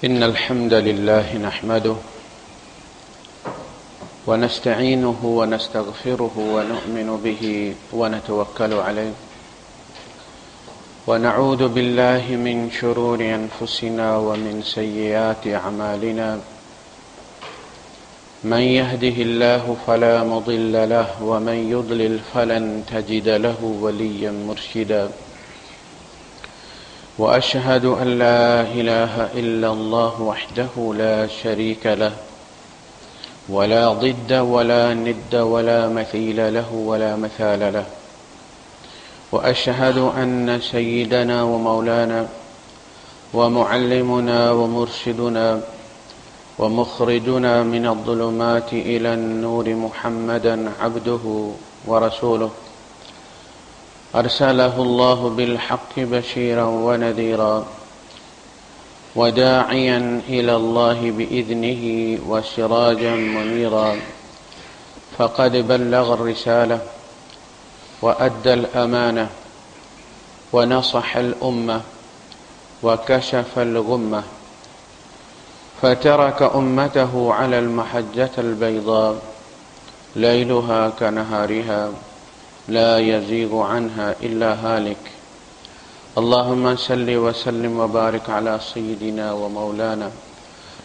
إن الحمد لله نحمده ونستعينه ونستغفره ونؤمن به ونتوكل عليه ونعوذ بالله من شرور أنفسنا ومن سيئات أعمالنا من يهده الله فلا مضل له ومن يضلل فلن تجد له وليا مرشدا وأشهد أن لا إله إلا الله وحده لا شريك له ولا ضد ولا ند ولا مثيل له ولا مثال له وأشهد أن سيدنا ومولانا ومعلمنا ومرشدنا ومخرجنا من الظلمات إلى النور محمدا عبده ورسوله أرسله الله بالحق بشيرا ونذيرا وداعيا إلى الله بإذنه وسراجا منيرا فقد بلغ الرسالة وأدى الأمانة ونصح الأمة وكشف الغمة فترك أمته على المحجة البيضاء ليلها كنهارها لا يزيغ عنها إلا هالك اللهم صل وسلم وبارك على سيدنا ومولانا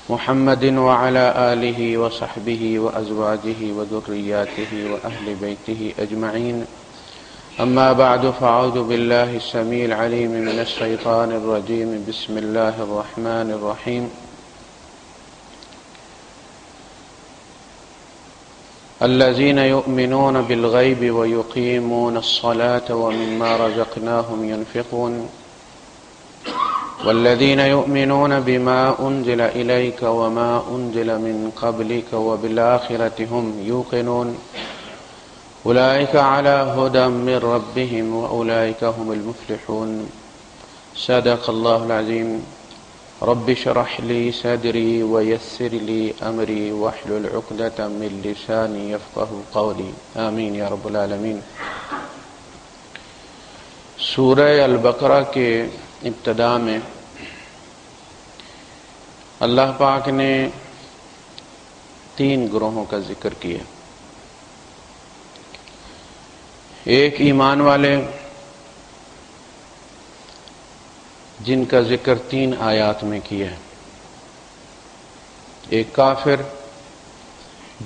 محمد وعلى آله وصحبه وأزواجه وذرياته وأهل بيته أجمعين أما بعد فأعوذ بالله السميع العليم من الشيطان الرجيم بسم الله الرحمن الرحيم الذين يؤمنون بالغيب ويقيمون الصلاة ومما رزقناهم ينفقون والذين يؤمنون بما أنزل إليك وما أنزل من قبلك وبالآخرة هم يوقنون أولئك على هدى من ربهم وأولئك هم المفلحون صدق الله العظيم رب اشرح لي صدري ويسر لي أمري واحلل عقدة من لساني يفقهوا قولي آمين يا رب العالمين۔ سورہ البقرہ کے ابتدا میں اللہ پاک نے 3 گروہوں کا ذکر کیا۔ ایک ایمان والے جن کا ذکر 3 آیات میں کیا ہے، ایک کافر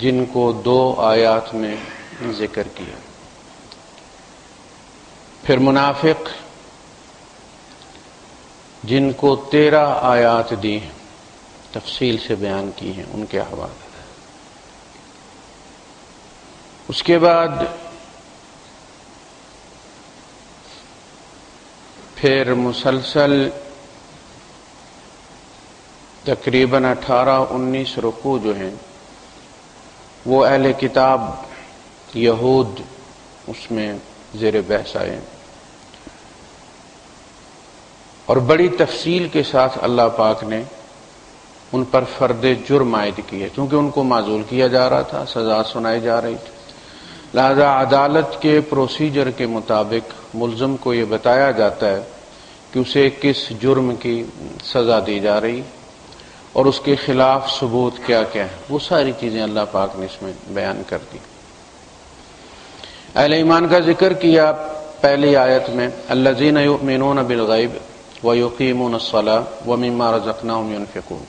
جن کو 2 آیات میں ذکر کیا، پھر منافق جن کو 13 آیات دی ہیں، تفصیل سے بیان کی ہیں ان کے احوال۔ اس کے بعد پھر مسلسل تقریباً 18-19 رکوع جو ہیں وہ اہل کتاب یہود اس میں زیر بحث آئے، اور بڑی تفصیل کے ساتھ اللہ پاک نے ان پر فرد جرم عائد کیے، چونکہ ان کو معزول کیا جا رہا تھا، سزا سنائی جا رہی تھی، لہذا عدالت کے پروسیجر کے مطابق ملزم کو یہ بتایا جاتا ہے کہ اسے کس جرم کی سزا دی جا رہی اور اس کے خلاف ثبوت کیا کیا ہے، وہ ساری چیزیں اللہ پاک نے اس میں بیان کر دی۔ اہل ایمان کا ذکر کیا پہلی آیت میں، الذین یؤمنون بالغیب ویقیمون الصلاۃ ومما رزقناہم ینفقون۔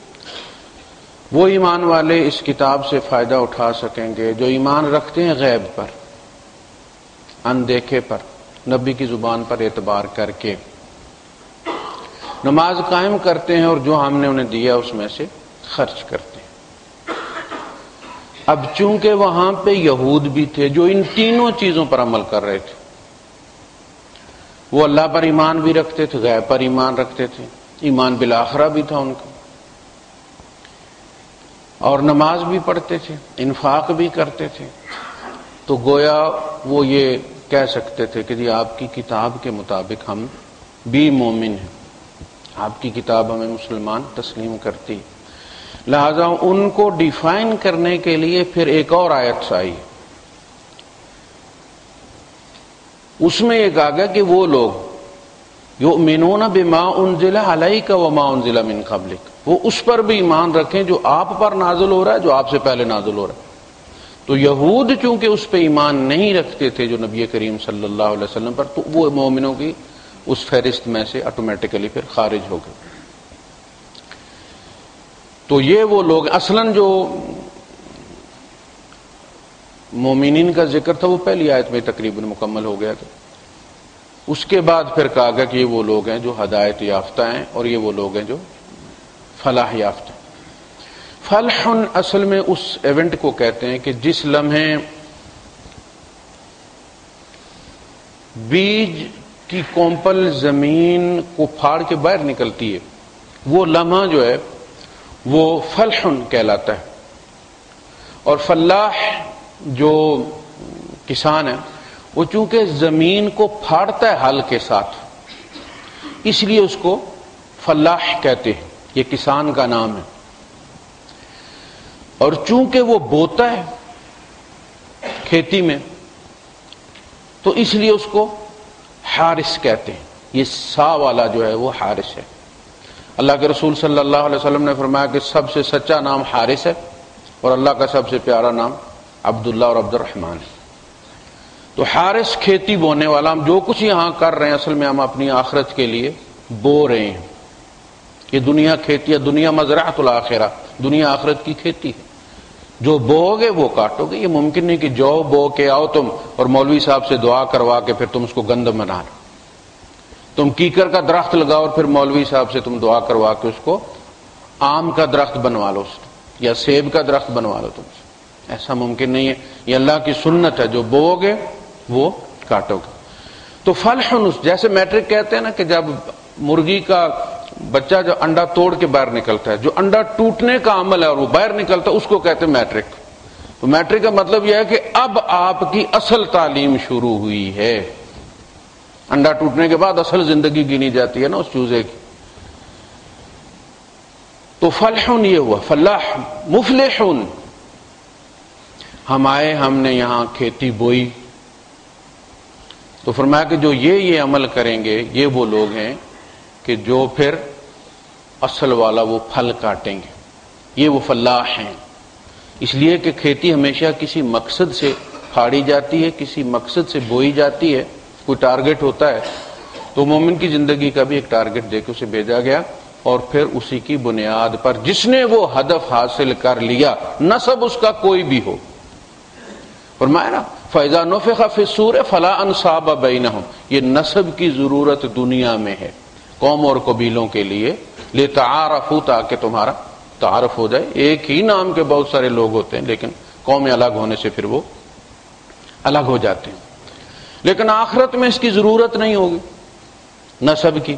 وہ ایمان والے اس کتاب سے فائدہ اٹھا سکیں گے جو ایمان رکھتے ہیں غیب پر، اندیکھے پر، نبی کی زبان پر اعتبار کر کے نماز قائم کرتے ہیں اور جو ہم نے انہیں دیا اس میں سے خرچ کرتے ہیں۔ اب چونکہ وہاں پہ یہود بھی تھے جو ان تینوں چیزوں پر عمل کر رہے تھے، وہ اللہ پر ایمان بھی رکھتے تھے، غیب پر ایمان رکھتے تھے، ایمان بالآخرہ بھی تھا ان کا، اور نماز بھی پڑھتے تھے، انفاق بھی کرتے تھے، تو گویا وہ یہ کہہ سکتے تھے کہ جی آپ کی کتاب کے مطابق ہم بھی مومن ہیں، آپ کی کتاب ہمیں مسلمان تسلیم کرتی، لہذا ان کو ڈیفائن کرنے کے لیے پھر ایک اور آیت آئی، اس میں یہ کہا گیا کہ وہ لوگ یؤمنون بما انزل علیک وما انزل من قبلک، وہ اس پر بھی ایمان رکھیں جو آپ پر نازل ہو رہا ہے، جو آپ سے پہلے نازل ہو رہا ہے۔ تو یہود چونکہ اس پہ ایمان نہیں رکھتے تھے جو نبی کریم صلی اللہ علیہ وسلم پر، تو وہ مومنوں کی اس فہرست میں سے آٹومیٹیکلی پھر خارج ہو گئے۔ تو یہ وہ لوگ اصلاً جو مومنین کا ذکر تھا وہ پہلی آیت میں تقریباً مکمل ہو گیا تھا۔ اس کے بعد پھر کہا گیا کہ یہ وہ لوگ ہیں جو ہدایت یافتہ ہیں اور یہ وہ لوگ ہیں جو فلاح یافتہ ہیں۔ فلح اصل میں اس ایونٹ کو کہتے ہیں کہ جس لمحے بیج کی کومپل زمین کو پھاڑ کے باہر نکلتی ہے، وہ لمحہ جو ہے وہ فلح کہلاتا ہے۔ اور فلاح جو کسان ہے وہ چونکہ زمین کو پھاڑتا ہے ہل کے ساتھ، اس لیے اس کو فلاح کہتے ہیں، یہ کسان کا نام ہے۔ اور چونکہ وہ بوتا ہے کھیتی میں تو اس لیے اس کو حارث کہتے ہیں، یہ سا والا جو ہے وہ حارث ہے۔ اللہ کے رسول صلی اللہ علیہ وسلم نے فرمایا کہ سب سے سچا نام حارث ہے اور اللہ کا سب سے پیارا نام عبداللہ اور عبد الرحمن ہے۔ تو حارث کھیتی بونے والا، ہم جو کچھ یہاں کر رہے ہیں اصل میں ہم اپنی آخرت کے لیے بو رہے ہیں۔ یہ دنیا کھیتی ہے، دنیا مزرعۃ الآخرہ، دنیا آخرت کی کھیتی ہے۔ جو بو گے وہ کاٹو گے۔ یہ ممکن نہیں کہ جو بو کے آؤ تم اور مولوی صاحب سے دعا کروا کے پھر تم اس کو گندم بنا لو۔ تم کیکر کا درخت لگاؤ اور پھر مولوی صاحب سے تم دعا کروا کے اس کو آم کا درخت بنوا لو یا سیب کا درخت بنوا لو تم سے۔ ایسا ممکن نہیں ہے، یہ اللہ کی سنت ہے، جو بو گے وہ کاٹو گے۔ تو فلح، جیسے میٹرک کہتے ہیں نا کہ جب مرغی کا بچہ جو انڈا توڑ کے باہر نکلتا ہے، جو انڈا ٹوٹنے کا عمل ہے اور وہ باہر نکلتا ہے، اس کو کہتے ہیں میٹرک۔ تو میٹرک کا مطلب یہ ہے کہ اب آپ کی اصل تعلیم شروع ہوئی ہے۔ انڈا ٹوٹنے کے بعد اصل زندگی گنی جاتی ہے نا اس چوزے کی۔ تو فلح یہ ہوا، فلاح مفلحون، ہم آئے، ہم نے یہاں کھیتی بوئی۔ تو فرمایا کہ جو یہ عمل کریں گے یہ وہ لوگ ہیں کہ جو پھر اصل والا وہ پھل کاٹیں گے، یہ وہ فلاح ہیں۔ اس لیے کہ کھیتی ہمیشہ کسی مقصد سے پھاڑی جاتی ہے، کسی مقصد سے بوئی جاتی ہے، کوئی ٹارگٹ ہوتا ہے۔ تو مومن کی زندگی کا بھی ایک ٹارگٹ دے کے اسے بھیجا گیا، اور پھر اسی کی بنیاد پر جس نے وہ ہدف حاصل کر لیا، نسب اس کا کوئی بھی ہو، فرمایا نا فَإِذَا نُفِخَ فِي الصُّورِ فَلَا أَنْصَابَ بَيْنَهُمْ۔ یہ نسب کی ضرورت دنیا میں ہے قوم اور قبیلوں کے لیے، لِتَعَارَفُوا، تاکہ تمہارا تعارف ہو جائے۔ ایک ہی نام کے بہت سارے لوگ ہوتے ہیں لیکن قومیں الگ ہونے سے پھر وہ الگ ہو جاتے ہیں۔ لیکن آخرت میں اس کی ضرورت نہیں ہوگی نسب کی،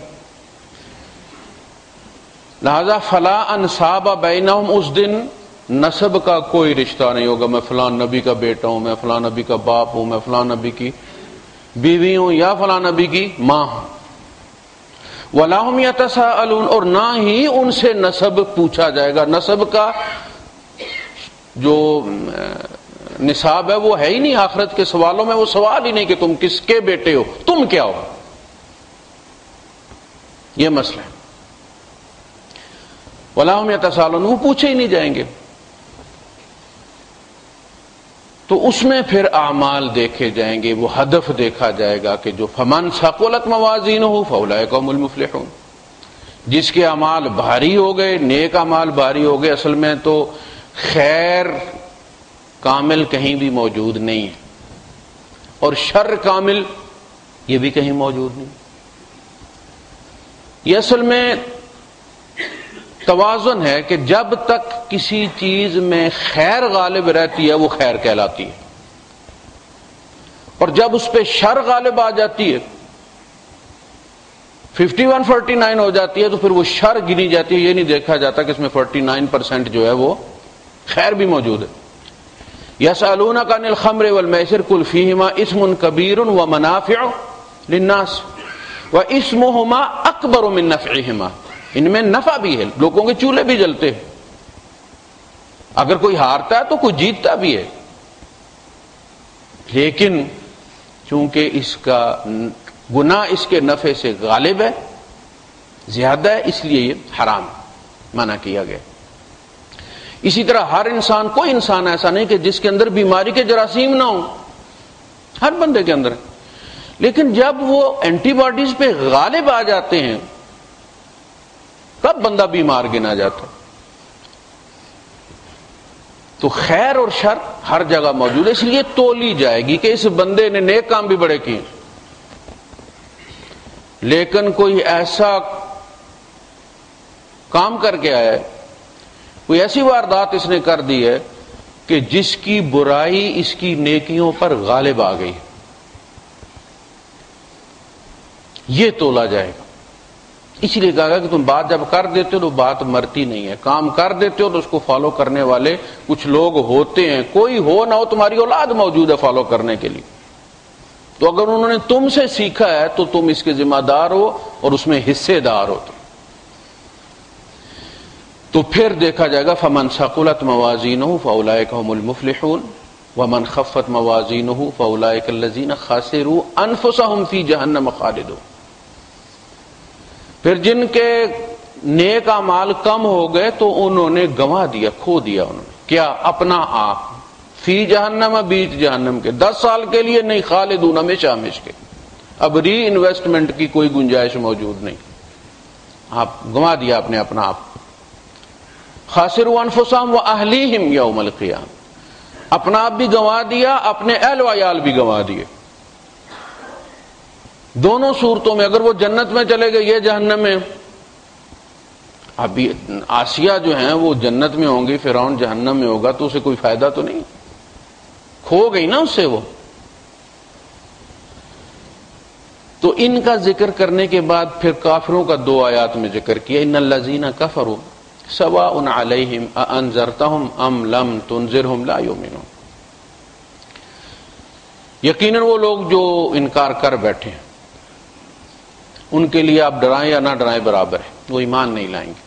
لہذا فلا انصاب بینہم، اس دن نسب کا کوئی رشتہ نہیں ہوگا، میں فلاں نبی کا بیٹا ہوں، میں فلاں نبی کا باپ ہوں، میں فلاں نبی کی بیوی ہوں یا فلاں نبی کی ماں ہوں۔ وَلَا هُمْ يَتَسَاءَلُونَ، اور نہ ہی ان سے نسب پوچھا جائے گا۔ نسب کا جو نصاب ہے وہ ہے ہی نہیں آخرت کے سوالوں میں، وہ سوال ہی نہیں کہ تم کس کے بیٹے ہو، تم کیا ہو، یہ مسئلہ ہے۔ وَلَا هُمْ يَتَسَاءَلُونَ، وہ پوچھے ہی نہیں جائیں گے۔ تو اس میں پھر اعمال دیکھے جائیں گے، وہ ہدف دیکھا جائے گا کہ جو فمن ثقلت موازینہ فاولئک هم المفلحون، جس کے اعمال بھاری ہو گئے، نیک اعمال بھاری ہو گئے۔ اصل میں تو خیر کامل کہیں بھی موجود نہیں ہے اور شر کامل یہ بھی کہیں موجود نہیں۔ یہ اصل میں توازن ہے کہ جب تک کسی چیز میں خیر غالب رہتی ہے وہ خیر کہلاتی ہے، اور جب اس پہ شر غالب آ جاتی ہے 51-49 ہو جاتی ہے تو پھر وہ شر گنی جاتی ہے۔ یہ نہیں دیکھا جاتا کہ اس میں 49% جو ہے وہ خیر بھی موجود ہے۔ یسألونک عن الخمر والمیسر قل فیہما اسم کبیر ومنافع للناس واسمہما اکبر من نفعہما، ان میں نفع بھی ہے، لوگوں کے چولہے بھی جلتے ہیں، اگر کوئی ہارتا ہے تو کوئی جیتتا بھی ہے، لیکن چونکہ اس کا گناہ اس کے نفع سے غالب ہے، زیادہ ہے، اس لیے یہ حرام منع کیا گیا۔ اسی طرح ہر انسان، کوئی انسان ایسا نہیں کہ جس کے اندر بیماری کے جراثیم نہ ہوں، ہر بندے کے اندر، لیکن جب وہ اینٹی باڈیز پہ غالب آ جاتے ہیں تب بندہ بیمار گنا جاتا ہے۔ تو خیر اور شر ہر جگہ موجود ہے، اس لیے تولی جائے گی کہ اس بندے نے نیک کام بھی بڑے کیے، لیکن کوئی ایسا کام کر کے آیا ہے، کوئی ایسی واردات اس نے کر دی ہے کہ جس کی برائی اس کی نیکیوں پر غالب آ گئی، یہ تولا جائے گا۔ اس لیے کہا گا کہ تم بات جب کر دیتے ہو تو بات مرتی نہیں ہے، کام کر دیتے ہو تو اس کو فالو کرنے والے کچھ لوگ ہوتے ہیں، کوئی ہو نہ ہو تمہاری اولاد موجود ہے فالو کرنے کے لیے، تو اگر انہوں نے تم سے سیکھا ہے تو تم اس کے ذمہ دار ہو اور اس میں حصے دار ہو۔ تو پھر دیکھا جائے گا فمن ثقلت موازینہ فاولئک هم المفلحون ومن خفت موازینہ فاولئک الذین خسروا انفسهم فی جہنم خالدون۔ پھر جن کے نیک اعمال کم ہو گئے تو انہوں نے گنوا دیا، کھو دیا، انہوں نے کیا؟ اپنا آپ، فی جہنم، بیچ جہنم کے، 10 سال کے لیے نہیں، خالدون، ہمیشہ ہمیشہ کے، اب ری انویسٹمنٹ کی کوئی گنجائش موجود نہیں، آپ گنوا دیا اپنے اپنا آپ۔ خاسروا انفسهم واہلیہم یوم القیامہ، اپنا آپ بھی گنوا دیا، اپنے اہل و عیال بھی گنوا دیے۔ دونوں صورتوں میں اگر وہ جنت میں چلے گئے، یہ جہنم میں۔ ابھی آسیہ جو ہیں وہ جنت میں ہوں گی، فرعون جہنم میں ہوگا، تو اسے کوئی فائدہ تو نہیں، کھو گئی نا اس سے وہ۔ تو ان کا ذکر کرنے کے بعد پھر کافروں کا 2 آیات میں ذکر کیا، ان الذین کفروا سواء علیہم اانذرتہم ام لم تنذرہم لا یؤمنون۔ یقیناً وہ لوگ جو انکار کر بیٹھے ہیں ان کے لیے آپ ڈرائیں یا نہ ڈرائیں برابر ہے، وہ ایمان نہیں لائیں گے،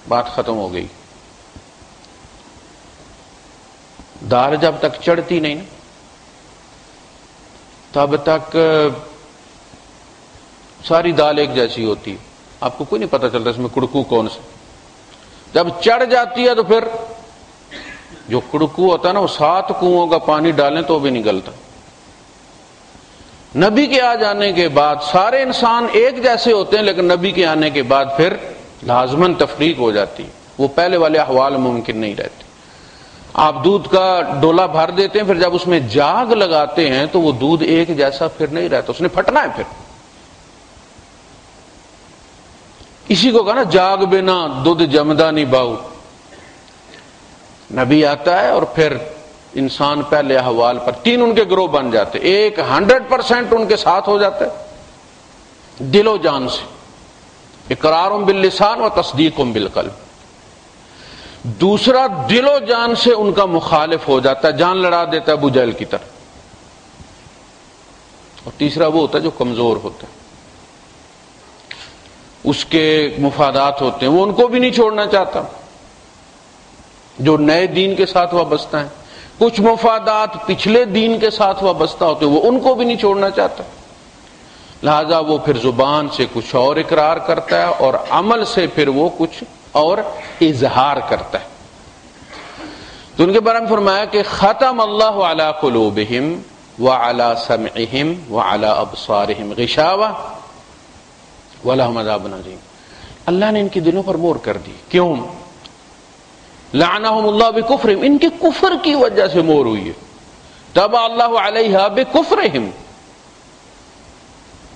بات ختم ہو گئی۔ دال جب تک چڑھتی نہیں نا تب تک ساری دال ایک جیسی ہوتی ہے، آپ کو کوئی نہیں پتہ چلتا اس میں کڑکو کون سے۔ جب چڑھ جاتی ہے تو پھر جو کڑکو ہوتا ہے نا، وہ 7 کنوؤں کا پانی ڈالیں تو بھی نہیں گلتا۔ نبی کے آ جانے کے بعد سارے انسان ایک جیسے ہوتے ہیں، لیکن نبی کے آنے کے بعد پھر لازماً تفریق ہو جاتی ہے، وہ پہلے والے احوال ممکن نہیں رہتے۔ آپ دودھ کا ڈولا بھر دیتے ہیں، پھر جب اس میں جاگ لگاتے ہیں تو وہ دودھ ایک جیسا پھر نہیں رہتا، اس نے پھٹنا ہے۔ پھر اسی کو کہا نا جاگ بنا دودھ جمدا نہیں باؤ۔ نبی آتا ہے اور پھر انسان پہلے احوال پر 3 ان کے گروہ بن جاتے، ایک 100% ان کے ساتھ ہو جاتا ہے دل و جان سے، اقرار باللسان و تصدیق بالقلب۔ دوسرا دل و جان سے ان کا مخالف ہو جاتا ہے، جان لڑا دیتا ہے ابو جہل کی طرح۔ اور تیسرا وہ ہوتا ہے جو کمزور ہوتا ہے، اس کے مفادات ہوتے ہیں، وہ ان کو بھی نہیں چھوڑنا چاہتا، جو نئے دین کے ساتھ وابستہ ہیں۔ کچھ مفادات پچھلے دین کے ساتھ وابستہ ہوتے ہیں، وہ ان کو بھی نہیں چھوڑنا چاہتا، لہذا وہ پھر زبان سے کچھ اور اقرار کرتا ہے اور عمل سے پھر وہ کچھ اور اظہار کرتا ہے۔ تو ان کے بارے میں فرمایا کہ ختم اللہ علی قلوبہم وعلی سمعہم وعلی ابصارہم غشاوہ ولہم عذاب عظیم۔ اللہ نے ان کے دلوں پر مور کر دی، کیوں؟ لعنہم اللہ بکفرہم، ان کے کفر کی وجہ سے مور ہوئی ہے۔ طبع اللہ علیہا بکفرہم،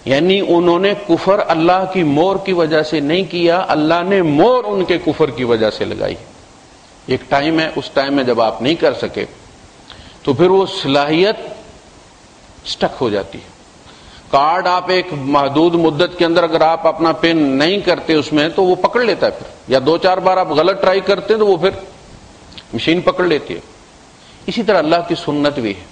یعنی انہوں نے کفر اللہ کی مور کی وجہ سے نہیں کیا، اللہ نے مور ان کے کفر کی وجہ سے لگائی۔ ایک ٹائم ہے، اس ٹائم میں جب آپ نہیں کر سکے تو پھر وہ صلاحیت سٹک ہو جاتی ہے۔ کارڈ آپ ایک محدود مدت کے اندر اگر آپ اپنا پن نہیں کرتے اس میں تو وہ پکڑ لیتا ہے، پھر یا 2-4 بار آپ غلط ٹرائی کرتے ہیں تو وہ پھر مشین پکڑ لیتی ہے۔ اسی طرح اللہ کی سنت بھی ہے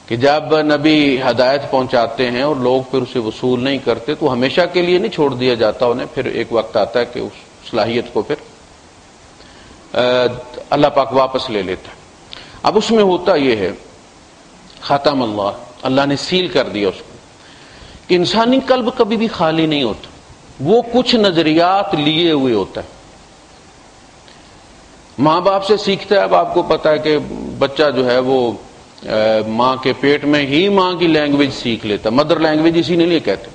کہ جب نبی ہدایت پہنچاتے ہیں اور لوگ پھر اسے وصول نہیں کرتے تو ہمیشہ کے لیے نہیں چھوڑ دیا جاتا انہیں، پھر ایک وقت آتا ہے کہ اس صلاحیت کو پھر اللہ پاک واپس لے لیتا ہے۔ اب اس میں ہوتا یہ ہے ختم اللہ نے سیل کر دیا اس کو، کہ انسانی قلب کبھی بھی خالی نہیں ہوتا، وہ کچھ نظریات لیے ہوئے ہوتا ہے. ماں باپ سے سیکھتا ہے. اب آپ کو پتا ہے کہ بچہ جو ہے وہ ماں کے پیٹ میں ہی ماں کی لینگویج سیکھ لیتا. مدر لینگویج اسی لیے کہتے.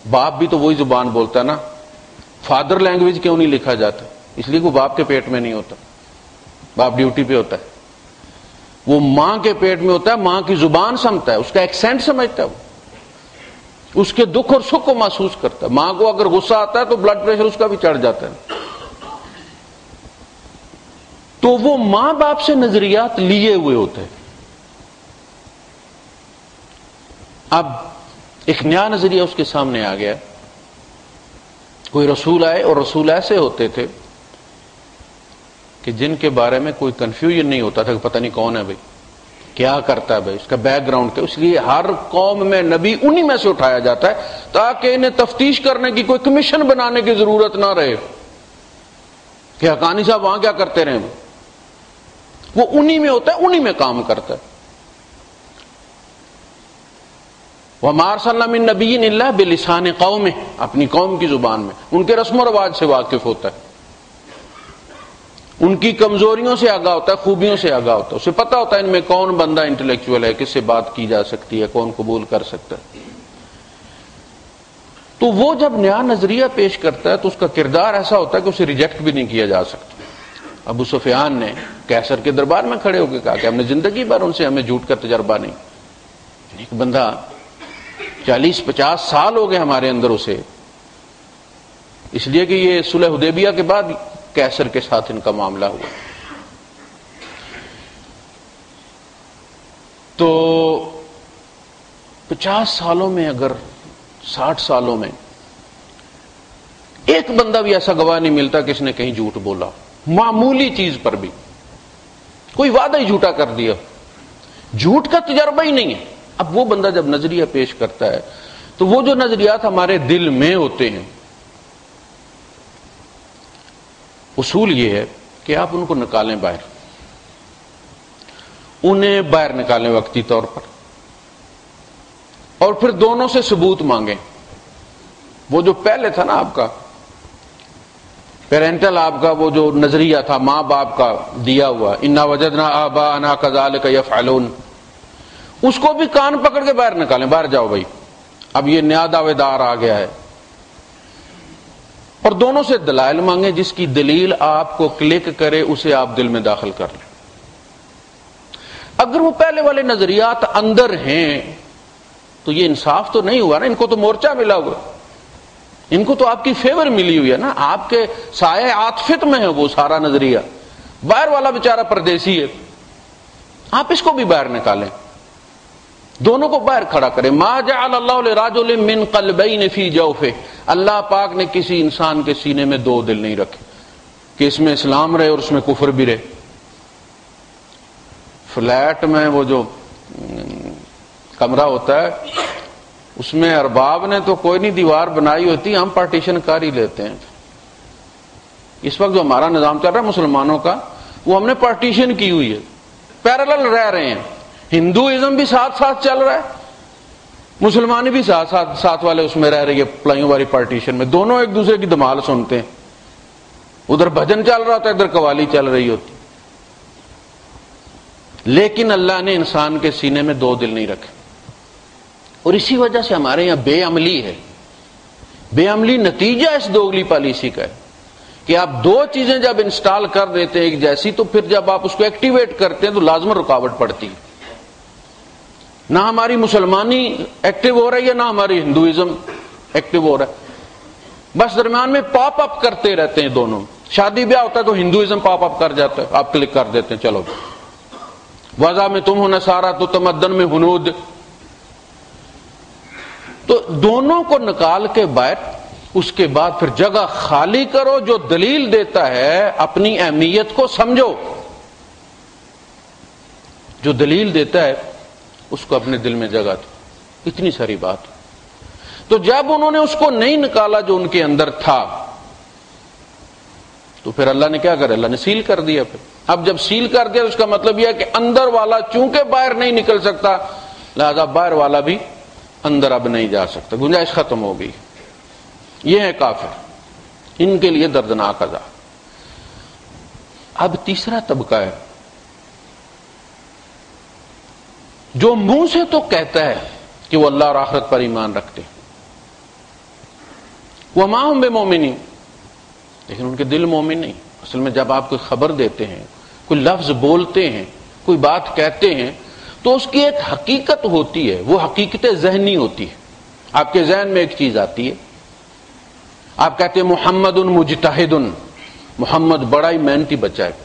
باپ بھی تو وہی زبان بولتا ہے نا. فادر لینگویج کیوں نہیں لکھا جاتا؟ اس لیے وہ باپ کے پیٹ میں نہیں ہوتا، باپ ڈیوٹی پہ ہوتا ہے. وہ ماں کے پیٹ میں ہوتا ہے، ماں کی زبان سمجھتا ہے، اس کا ایکسینٹ سمجھتا ہے، وہ اس کے دکھ اور سکھ کو محسوس کرتا ہے. ماں کو اگر غصہ آتا ہے تو بلڈ پریشر اس کا بھی چڑھ جاتا ہے. تو وہ ماں باپ سے نظریات لیے ہوئے ہوتے ہیں. اب ایک نیا نظریہ اس کے سامنے آ گیا. کوئی رسول آئے، اور رسول ایسے ہوتے تھے کہ جن کے بارے میں کوئی کنفیوژن نہیں ہوتا تھا کہ پتہ نہیں کون ہے بھائی، کیا کرتا ہے بھائی، اس کا بیک گراؤنڈ کیا. اس لیے ہر قوم میں نبی انہی میں سے اٹھایا جاتا ہے تاکہ انہیں تفتیش کرنے کی کوئی کمیشن بنانے کی ضرورت نہ رہے کہ حقانی صاحب وہاں کیا کرتے رہے. وہ انہی میں ہوتا ہے، انہی میں کام کرتا ہے. وَمَا أَرْسَلْنَا مِن نَبِيٍّ إِلَّا بِلِسَانِ قَوْمِهِ، اپنی قوم کی زبان میں، ان کے رسم و رواج سے واقف ہوتا ہے، ان کی کمزوریوں سے آگاہ ہوتا ہے، خوبیوں سے آگاہ ہوتا ہے. اسے پتہ ہوتا ہے ان میں کون بندہ انٹلیکچوئل ہے، کس سے بات کی جا سکتی ہے، کون قبول کر سکتا ہے. تو وہ جب نیا نظریہ پیش کرتا ہے تو اس کا کردار ایسا ہوتا ہے کہ اسے ریجیکٹ بھی نہیں کیا جا سکتا. ابو سفیان نے کیسر کے دربار میں کھڑے ہو کے کہا کہ ہم نے زندگی بھر ان سے ہمیں جھوٹ کا تجربہ نہیں. ایک بندہ 40-50 سال ہو گئے ہمارے اندر اسے، اس لیے کہ یہ صلح حدیبیہ کے بعد کیسر کے ساتھ ان کا معاملہ ہوا. تو 50 سالوں میں، اگر 60 سالوں میں ایک بندہ بھی ایسا گواہ نہیں ملتا کہ اس نے کہیں جھوٹ بولا، معمولی چیز پر بھی کوئی وعدہ ہی جھوٹا کر دیا، جھوٹ کا تجربہ ہی نہیں ہے. اب وہ بندہ جب نظریہ پیش کرتا ہے تو وہ جو نظریات ہمارے دل میں ہوتے ہیں، اصول یہ ہے کہ آپ ان کو نکالیں باہر، انہیں باہر نکالیں وقتی طور پر، اور پھر دونوں سے ثبوت مانگیں. وہ جو پہلے تھا نا آپ کا پیرنٹل، آپ کا وہ جو نظریہ تھا ماں باپ کا دیا ہوا، انا وجدنا آباءنا کذالک یفعلون، اس کو بھی کان پکڑ کے باہر نکالیں. باہر جاؤ بھائی، اب یہ نیا دعوے دار آ گیا ہے. اور دونوں سے دلائل مانگیں، جس کی دلیل آپ کو کلک کرے اسے آپ دل میں داخل کر لیں. اگر وہ پہلے والے نظریات اندر ہیں تو یہ انصاف تو نہیں ہوا نا. ان کو تو مورچہ ملا ہوا، ان کو تو آپ کی فیور ملی ہوئی ہے نا، آپ کے سائے عاطفت میں ہے وہ سارا نظریہ. باہر والا بیچارہ پردیسی ہے، آپ اس کو بھی باہر نکالیں، دونوں کو باہر کھڑا کریں. ما جعل اللہ لرجل من قلبین فی جوفہ، اللہ پاک نے کسی انسان کے سینے میں دو دل نہیں رکھے کہ اس میں اسلام رہے اور اس میں کفر بھی رہے. فلیٹ میں وہ جو کمرہ ہوتا ہے اس میں ارباب نے تو کوئی نہیں دیوار بنائی ہوتی، ہم پارٹیشن کر ہی لیتے ہیں. اس وقت جو ہمارا نظام چل رہا ہے مسلمانوں کا، وہ ہم نے پارٹیشن کی ہوئی ہے، پیرالل رہ رہے ہیں. ہندوازم بھی ساتھ ساتھ چل رہا ہے، مسلمانی بھی ساتھ والے اس میں رہ رہی ہے پلائیوں والی پارٹیشن میں. دونوں ایک دوسرے کی دھمال سنتے ہیں، ادھر بھجن چل رہا ہوتا ہے، ادھر قوالی چل رہی ہوتی. لیکن اللہ نے انسان کے سینے میں دو دل نہیں رکھے، اور اسی وجہ سے ہمارے یہاں بے عملی ہے. بے عملی نتیجہ اس دوگلی پالیسی کا ہے کہ آپ دو چیزیں جب انسٹال کر دیتے ہیں ایک جیسی، تو پھر جب آپ اس کو ایکٹیویٹ کرتے ہیں تو لازماً رکاوٹ پڑتی ہے. نہ ہماری مسلمانی ایکٹیو ہو رہی ہے، نہ ہماری ہندوازم ایکٹیو ہو رہا ہے، بس درمیان میں پاپ اپ کرتے رہتے ہیں دونوں. شادی بیاہ ہوتا ہے تو ہندوازم پاپ اپ کر جاتا ہے، آپ کلک کر دیتے ہیں، چلو وضع میں تم ہو نصارہ تو تمدن میں ہنود. تو دونوں کو نکال کے باہر، اس کے بعد پھر جگہ خالی کرو. جو دلیل دیتا ہے اپنی اہمیت کو سمجھو، جو دلیل دیتا ہے اس کو اپنے دل میں جگہ دو. اتنی ساری بات. تو جب انہوں نے اس کو نہیں نکالا جو ان کے اندر تھا، تو پھر اللہ نے کیا کرا؟ اللہ نے سیل کر دیا. پھر اب جب سیل کر دیا تو اس کا مطلب یہ ہے کہ اندر والا چونکہ باہر نہیں نکل سکتا، لہذا باہر والا بھی اندر اب نہیں جا سکتا، گنجائش ختم ہو گئی. یہ ہے کافر، ان کے لیے دردناک عذاب. اب تیسرا طبقہ ہے جو منہ سے تو کہتا ہے کہ وہ اللہ اور آخرت پر ایمان رکھتے ہیں، وما ہم بمؤمنین، لیکن ان کے دل مومن نہیں. اصل میں جب آپ کوئی خبر دیتے ہیں، کوئی لفظ بولتے ہیں، کوئی بات کہتے ہیں، تو اس کی ایک حقیقت ہوتی ہے، وہ حقیقت ذہنی ہوتی ہے. آپ کے ذہن میں ایک چیز آتی ہے، آپ کہتے ہیں محمد مجتہد، محمد بڑا ہی محنتی بچہ ہے.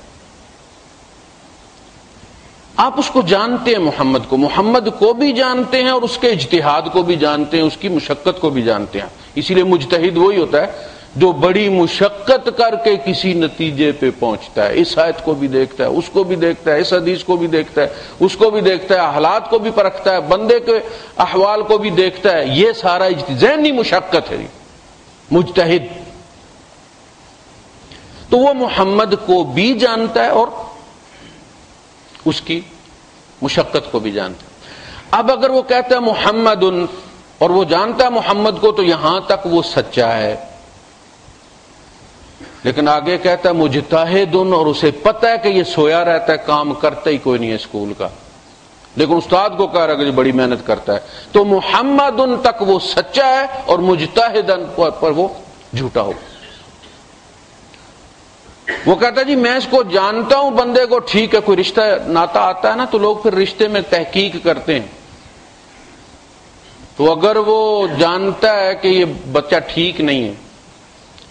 آپ اس کو جانتے ہیں، محمد کو بھی جانتے ہیں اور اس کے اجتہاد کو بھی جانتے ہیں، اس کی مشقت کو بھی جانتے ہیں. اسی لیے مجتہد وہی ہوتا ہے جو بڑی مشقت کر کے کسی نتیجے پہ پہنچتا ہے. اس آیت کو بھی دیکھتا ہے، اس کو بھی دیکھتا ہے، اس حدیث کو بھی دیکھتا ہے، اس کو بھی دیکھتا ہے، حالات کو بھی پرکھتا ہے، بندے کے احوال کو بھی دیکھتا ہے. یہ سارا ذہنی مشقت ہے مجتہد. تو وہ محمد کو بھی جانتا ہے اور اس کی مشقت کو بھی جانتا ہے. اب اگر وہ کہتا ہے محمد اور وہ جانتا ہے محمد کو، تو یہاں تک وہ سچا ہے. لیکن آگے کہتا ہے مجتہد، اور اسے پتہ ہے کہ یہ سویا رہتا ہے، کام کرتا ہی کوئی نہیں ہے اسکول کا، لیکن استاد کو کہہ رہا ہے کہ بڑی محنت کرتا ہے. تو محمد تک وہ سچا ہے اور مجتہد پر وہ جھوٹا ہو. وہ کہتا ہے جی میں اس کو جانتا ہوں بندے کو، ٹھیک ہے، کوئی رشتہ ناتا آتا ہے نا تو لوگ پھر رشتے میں تحقیق کرتے ہیں. تو اگر وہ جانتا ہے کہ یہ بچہ ٹھیک نہیں ہے،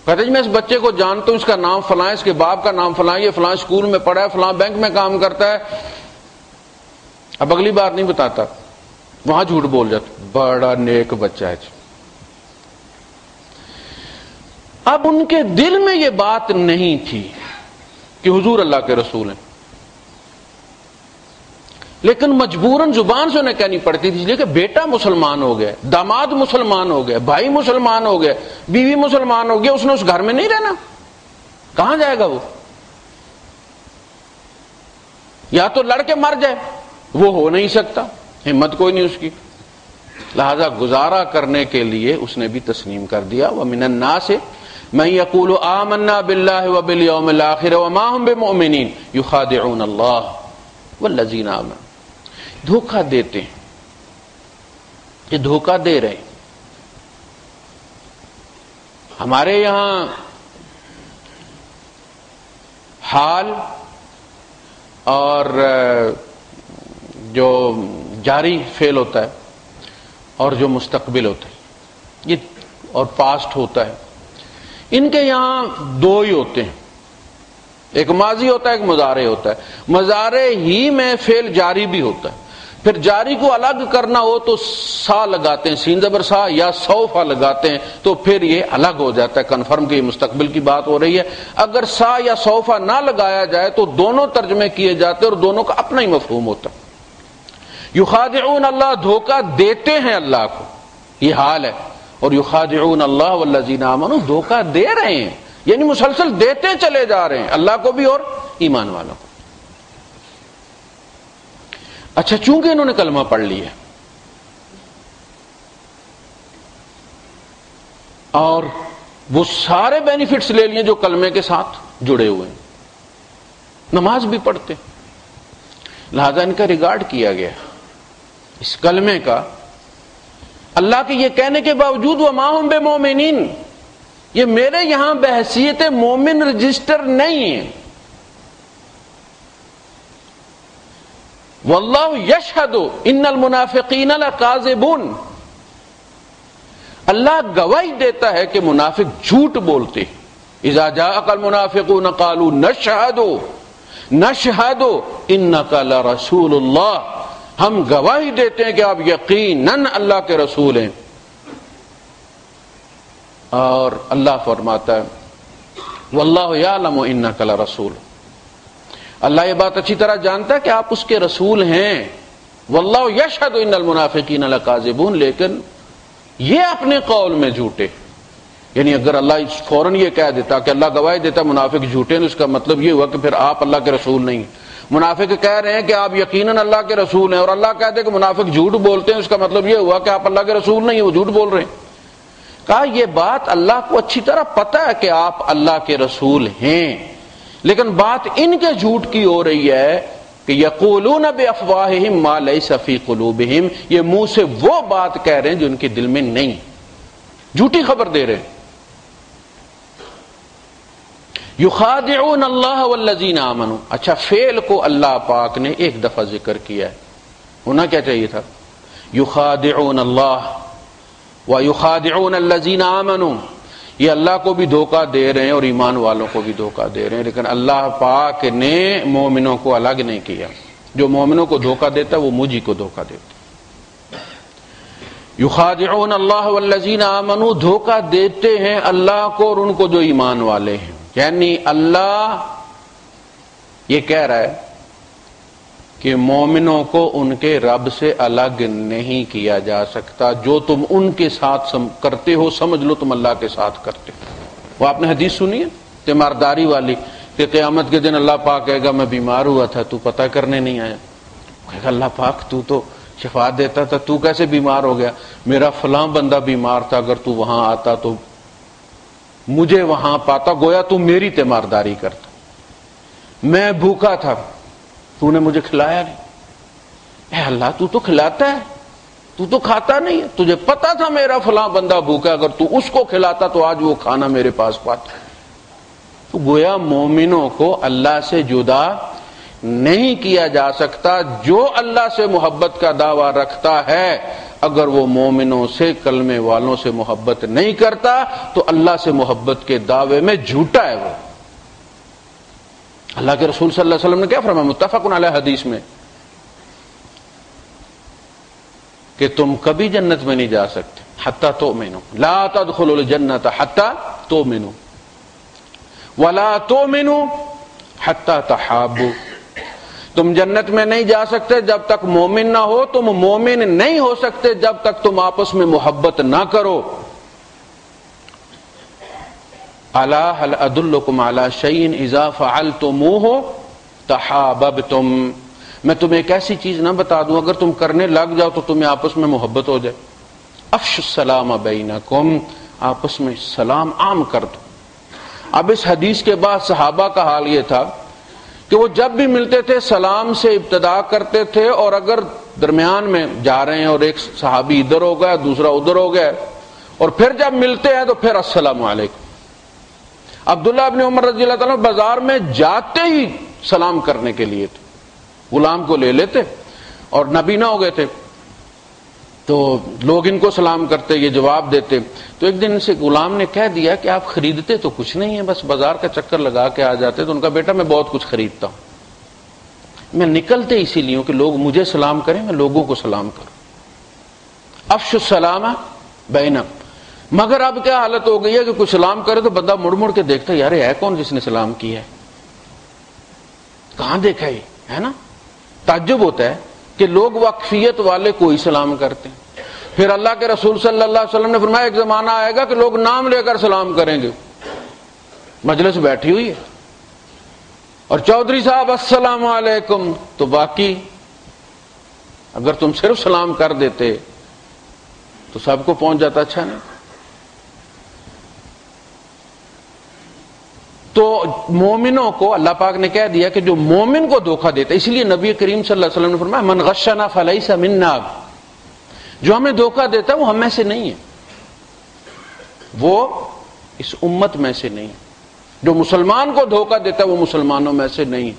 کہتا ہے جی میں اس بچے کو جانتا ہوں، اس کا نام فلاں، اس کے باپ کا نام فلاں، یہ فلاں اسکول میں پڑھا ہے، فلاں بینک میں کام کرتا ہے. اب اگلی بار نہیں بتاتا، وہاں جھوٹ بول جاتا، بڑا نیک بچہ ہے. اب ان کے دل میں یہ بات نہیں تھی کہ حضور اللہ کے رسول ہیں، لیکن مجبوراً زبان سے انہیں کہنی پڑتی تھی، اس لیے کہ بیٹا مسلمان ہو گیا، داماد مسلمان ہو گیا، بھائی مسلمان ہو گیا، بیوی مسلمان ہو گیا، اس نے اس گھر میں نہیں رہنا، کہاں جائے گا وہ؟ یا تو لڑ کے مر جائے، وہ ہو نہیں سکتا، ہمت کوئی نہیں اس کی. لہذا گزارا کرنے کے لیے اس نے بھی تسلیم کر دیا. وَمِنَ النَّاسِ مَن يَقُولُ آمَنَّا بِاللَّهِ وَبِالْيَوْمِ الْآخِرِ وَمَا هُمْ بِمُؤْمِنِينَ يُخَادِعُونَ اللَّهَ وَالَّذِينَ آمَنُوا. دھوکہ دیتے ہیں، یہ دھوکہ دے رہے ہیں. ہمارے یہاں حال اور جو جاری فعل ہوتا ہے اور جو مستقبل ہوتا ہے، یہ اور پاسٹ ہوتا ہے، ان کے یہاں دو ہی ہوتے ہیں، ایک ماضی ہوتا ہے، ایک مضارع ہوتا ہے. مضارع ہی میں فعل جاری بھی ہوتا ہے. پھر جاری کو الگ کرنا ہو تو سا لگاتے ہیں، سین زبر سا، یا سوفا لگاتے ہیں، تو پھر یہ الگ ہو جاتا ہے، کنفرم کہ یہ مستقبل کی بات ہو رہی ہے. اگر سا یا سوفا نہ لگایا جائے تو دونوں ترجمے کیے جاتے ہیں اور دونوں کا اپنا ہی مفہوم ہوتا ہے. یخادعون اللہ، دھوکہ دیتے ہیں اللہ کو، یہ حال ہے. اور یخادعون اللہ والذین آمنوا، دھوکہ دے رہے ہیں، یعنی مسلسل دیتے چلے جا رہے ہیں اللہ کو بھی اور ایمان والوں کو. اچھا، چونکہ انہوں نے کلمہ پڑھ لیا اور وہ سارے بینیفٹس لے لیے جو کلمے کے ساتھ جڑے ہوئے ہیں، نماز بھی پڑھتے، لہذا ان کا ریگارڈ کیا گیا اس کلمے کا. اللہ کے یہ کہنے کے باوجود وما ہم بمؤمنین، یہ میرے یہاں بحیثیت مومن رجسٹر نہیں ہے. واللہ یشہد ان المنافقین لکاذبون، اللہ گواہی دیتا ہے کہ منافق جھوٹ بولتے. اذا جاءک المنافقون قالوا نشہد انک لرسول اللہ، ہم گواہی دیتے ہیں کہ آپ یقیناً اللہ کے رسول ہیں. اور اللہ فرماتا ہے واللہ یعلم انک لرسول، اللہ یہ بات اچھی طرح جانتا ہے کہ آپ اس کے رسول ہیں. واللہ یشہد ان المنافقین لکاذبون، لیکن یہ اپنے قول میں جھوٹے. یعنی اگر اللہ فوراً یہ کہہ دیتا کہ اللہ گواہی دیتا منافق جھوٹے، اس کا مطلب یہ ہوا کہ پھر آپ اللہ کے رسول نہیں. منافق کہہ رہے ہیں کہ آپ یقیناً اللہ کے رسول ہیں، اور اللہ کہتے ہیں کہ منافق جھوٹ بولتے ہیں، اس کا مطلب یہ ہوا کہ آپ اللہ کے رسول نہیں ہیں، وہ جھوٹ بول رہے ہیں۔ کہا یہ بات اللہ کو اچھی طرح پتہ ہے کہ آپ اللہ کے رسول ہیں، لیکن بات ان کے جھوٹ کی ہو رہی ہے کہ یقولون بافواہہم ما لیس فی قلوبہم، یہ منہ سے وہ بات کہہ رہے ہیں جو ان کے دل میں نہیں، جھوٹی خبر دے رہے ہیں۔ یخادعون اللہ والذین آمنوا، اچھا فعل کو اللہ پاک نے ایک دفعہ ذکر کیا ہے، ہونا کیا چاہیے تھا؟ یخادعون اللہ ویخادعون الذین آمنوا، یہ اللہ کو بھی دھوکہ دے رہے ہیں اور ایمان والوں کو بھی دھوکہ دے رہے ہیں، لیکن اللہ پاک نے مومنوں کو الگ نہیں کیا۔ جو مومنوں کو دھوکہ دیتا ہے وہ مجھے کو دھوکہ دیتا ہے۔ یخادعون اللہ والذین آمنوا، دھوکہ دیتے ہیں اللہ کو اور ان کو جو ایمان والے ہیں، یعنی اللہ یہ کہہ رہا ہے کہ مومنوں کو ان کے رب سے الگ نہیں کیا جا سکتا، جو تم ان کے ساتھ کرتے ہو سمجھ لو تم اللہ کے ساتھ کرتے ہو۔ وہ آپ نے حدیث سنی ہے تیمارداری والی کہ قیامت کے دن اللہ پاک کہے گا میں بیمار ہوا تھا تو پتہ کرنے نہیں آیا، کہے گا اللہ پاک تو شفا دیتا تھا، تو کیسے بیمار ہو گیا؟ میرا فلاں بندہ بیمار تھا، اگر تو وہاں آتا تو مجھے وہاں پاتا، گویا تو میری تیمارداری کرتا، میں بھوکا تھا تو نے مجھے کھلایا نہیں۔ اے اللہ تو کھلاتا ہے، تو کھاتا نہیں ہے، تجھے پتا تھا میرا فلاں بندہ بھوکا، اگر تو اس کو کھلاتا تو آج وہ کھانا میرے پاس پاتا۔ تو گویا مومنوں کو اللہ سے جدا نہیں کیا جا سکتا۔ جو اللہ سے محبت کا دعویٰ رکھتا ہے اگر وہ مومنوں سے کلمے والوں سے محبت نہیں کرتا تو اللہ سے محبت کے دعوے میں جھوٹا ہے وہ۔ اللہ کے رسول صلی اللہ علیہ وسلم نے کیا فرمایا متفق علیہ حدیث میں کہ تم کبھی جنت میں نہیں جا سکتے حتی تؤمنوا، لا تدخلوا الجنت حتی تؤمنوا ولا تؤمنوا حتی تحابوا، تم جنت میں نہیں جا سکتے جب تک مومن نہ ہو، تم مومن نہیں ہو سکتے جب تک تم آپس میں محبت نہ کرو۔ الا هل ادلکم علی شیء اذا فعلتموه تحاببتم، میں تمہیں ایک ایسی چیز نہ بتا دوں اگر تم کرنے لگ جاؤ تو تمہیں آپس میں محبت ہو جائے۔ افشوا السلام بینکم، آپس میں سلام عام کر دو۔ اب اس حدیث کے بعد صحابہ کا حال یہ تھا کہ وہ جب بھی ملتے تھے سلام سے ابتدا کرتے تھے، اور اگر درمیان میں جا رہے ہیں اور ایک صحابی ادھر ہو گیا دوسرا ادھر ہو گیا اور پھر جب ملتے ہیں تو پھر السلام علیکم۔ عبداللہ ابن عمر رضی اللہ تعالیٰ بازار میں جاتے ہی سلام کرنے کے لیے تھے، غلام کو لے لیتے اور نبی نہ ہو گئے تھے تو لوگ ان کو سلام کرتے، یہ جواب دیتے۔ تو ایک دن سے غلام نے کہہ دیا کہ آپ خریدتے تو کچھ نہیں ہے، بس بازار کا چکر لگا کے آ جاتے۔ تو ان کا بیٹا میں بہت کچھ خریدتا ہوں، میں نکلتے اسی لیے ہوں کہ لوگ مجھے سلام کریں، میں لوگوں کو سلام کروں۔ افشوا السلام بینکم، مگر اب کیا حالت ہو گئی ہے کہ کوئی سلام کرے تو بندہ مڑ مڑ کے دیکھتا ہے یار ہے کون جس نے سلام کیا ہے، کہاں دیکھا یہ ہے نا۔ تعجب ہوتا ہے کہ لوگ واقفیت والے کو ہی سلام کرتے ہیں۔ پھر اللہ کے رسول صلی اللہ علیہ وسلم نے فرمایا ایک زمانہ آئے گا کہ لوگ نام لے کر سلام کریں گے، مجلس بیٹھی ہوئی ہے اور چودھری صاحب السلام علیکم، تو باقی اگر تم صرف سلام کر دیتے تو سب کو پہنچ جاتا، اچھا نہیں۔ تو مومنوں کو اللہ پاک نے کہہ دیا کہ جو مومن کو دھوکہ دیتا ہے، اس لیے نبی کریم صلی اللہ علیہ وسلم نے فرمایا من غشنا فلیس منا، جو ہمیں دھوکہ دیتا ہے وہ ہم میں سے نہیں ہے، وہ اس امت میں سے نہیں، جو مسلمان کو دھوکہ دیتا ہے وہ مسلمانوں میں سے نہیں۔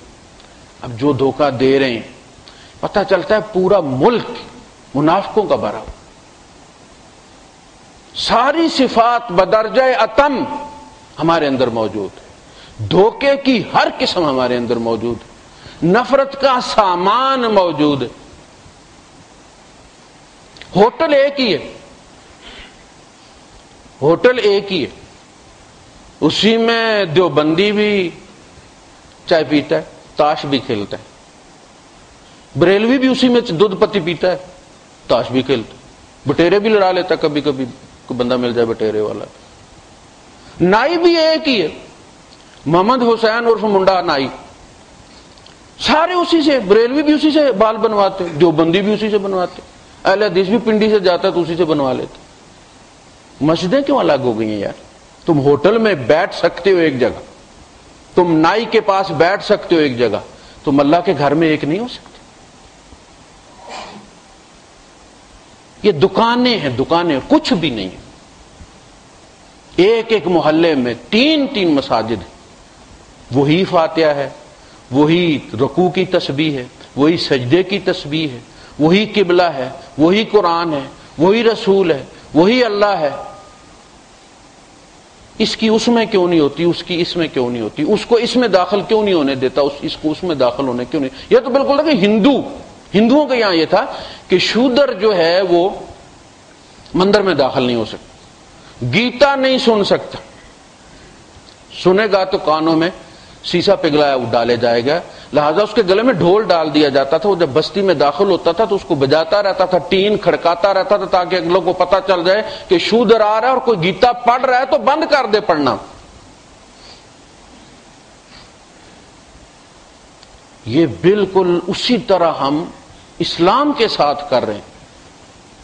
اب جو دھوکہ دے رہے ہیں پتہ چلتا ہے پورا ملک منافقوں کا بھرا، ساری صفات بدرجہ اتم ہمارے اندر موجود ہے، دھوکے کی ہر قسم ہمارے اندر موجود ہے، نفرت کا سامان موجود ہے۔ ہوٹل ایک ہی ہے، ہوٹل ایک ہی ہے، اسی میں دیوبندی بھی چائے پیتا ہے، تاش بھی کھیلتا ہے، بریلوی بھی اسی میں دودھ پتی پیتا ہے، تاش بھی کھیلتا ہے، بٹیرے بھی لڑا لیتا ہے، کبھی کبھی کوئی بندہ مل جائے بٹیرے والا۔ نائی بھی ایک ہی ہے، محمد حسین عرف منڈا نائی، سارے اسی سے، بریلوی بھی اسی سے بال بنواتے، دیوبندی بھی اسی سے بنواتے، اہل حدیث بھی پنڈی سے جاتا ہے تو اسی سے بنوا لیتے۔ مسجدیں کیوں الگ ہو گئی ہیں یار؟ تم ہوٹل میں بیٹھ سکتے ہو ایک جگہ، تم نائی کے پاس بیٹھ سکتے ہو ایک جگہ، تم اللہ کے گھر میں ایک نہیں ہو سکتے۔ یہ دکانیں ہیں، دکانیں، کچھ بھی نہیں ہے۔ ایک ایک محلے میں 3 مساجد ہیں، وہی فاتحہ ہے، وہی رکوع کی تسبیح ہے، وہی سجدے کی تسبیح ہے، وہی قبلہ ہے، وہی قرآن ہے، وہی رسول ہے، وہی اللہ ہے۔ اس کی اس میں کیوں نہیں ہوتی، اس کی اس میں کیوں نہیں ہوتی، اس کو اس میں داخل کیوں نہیں ہونے دیتا، اس کو اس میں داخل ہونے کیوں نہیں؟ یہ تو بالکل ہے کہ ہندوؤں کے یہاں یہ تھا کہ شودر جو ہے وہ مندر میں داخل نہیں ہو سکتا، گیتا نہیں سن سکتا، سنے گا تو کانوں میں سیسا پگھلایا ڈالے جائے گا، لہذا اس کے گلے میں ڈھول ڈال دیا جاتا تھا، وہ جب بستی میں داخل ہوتا تھا تو اس کو بجاتا رہتا تھا، ٹین کھڑکاتا رہتا تھا تاکہ اگلے لوگوں کو پتہ چل جائے کہ شودر آ رہا ہے اور کوئی گیتا پڑھ رہا ہے تو بند کر دے پڑھنا۔ یہ بالکل اسی طرح ہم اسلام کے ساتھ کر رہے ہیں،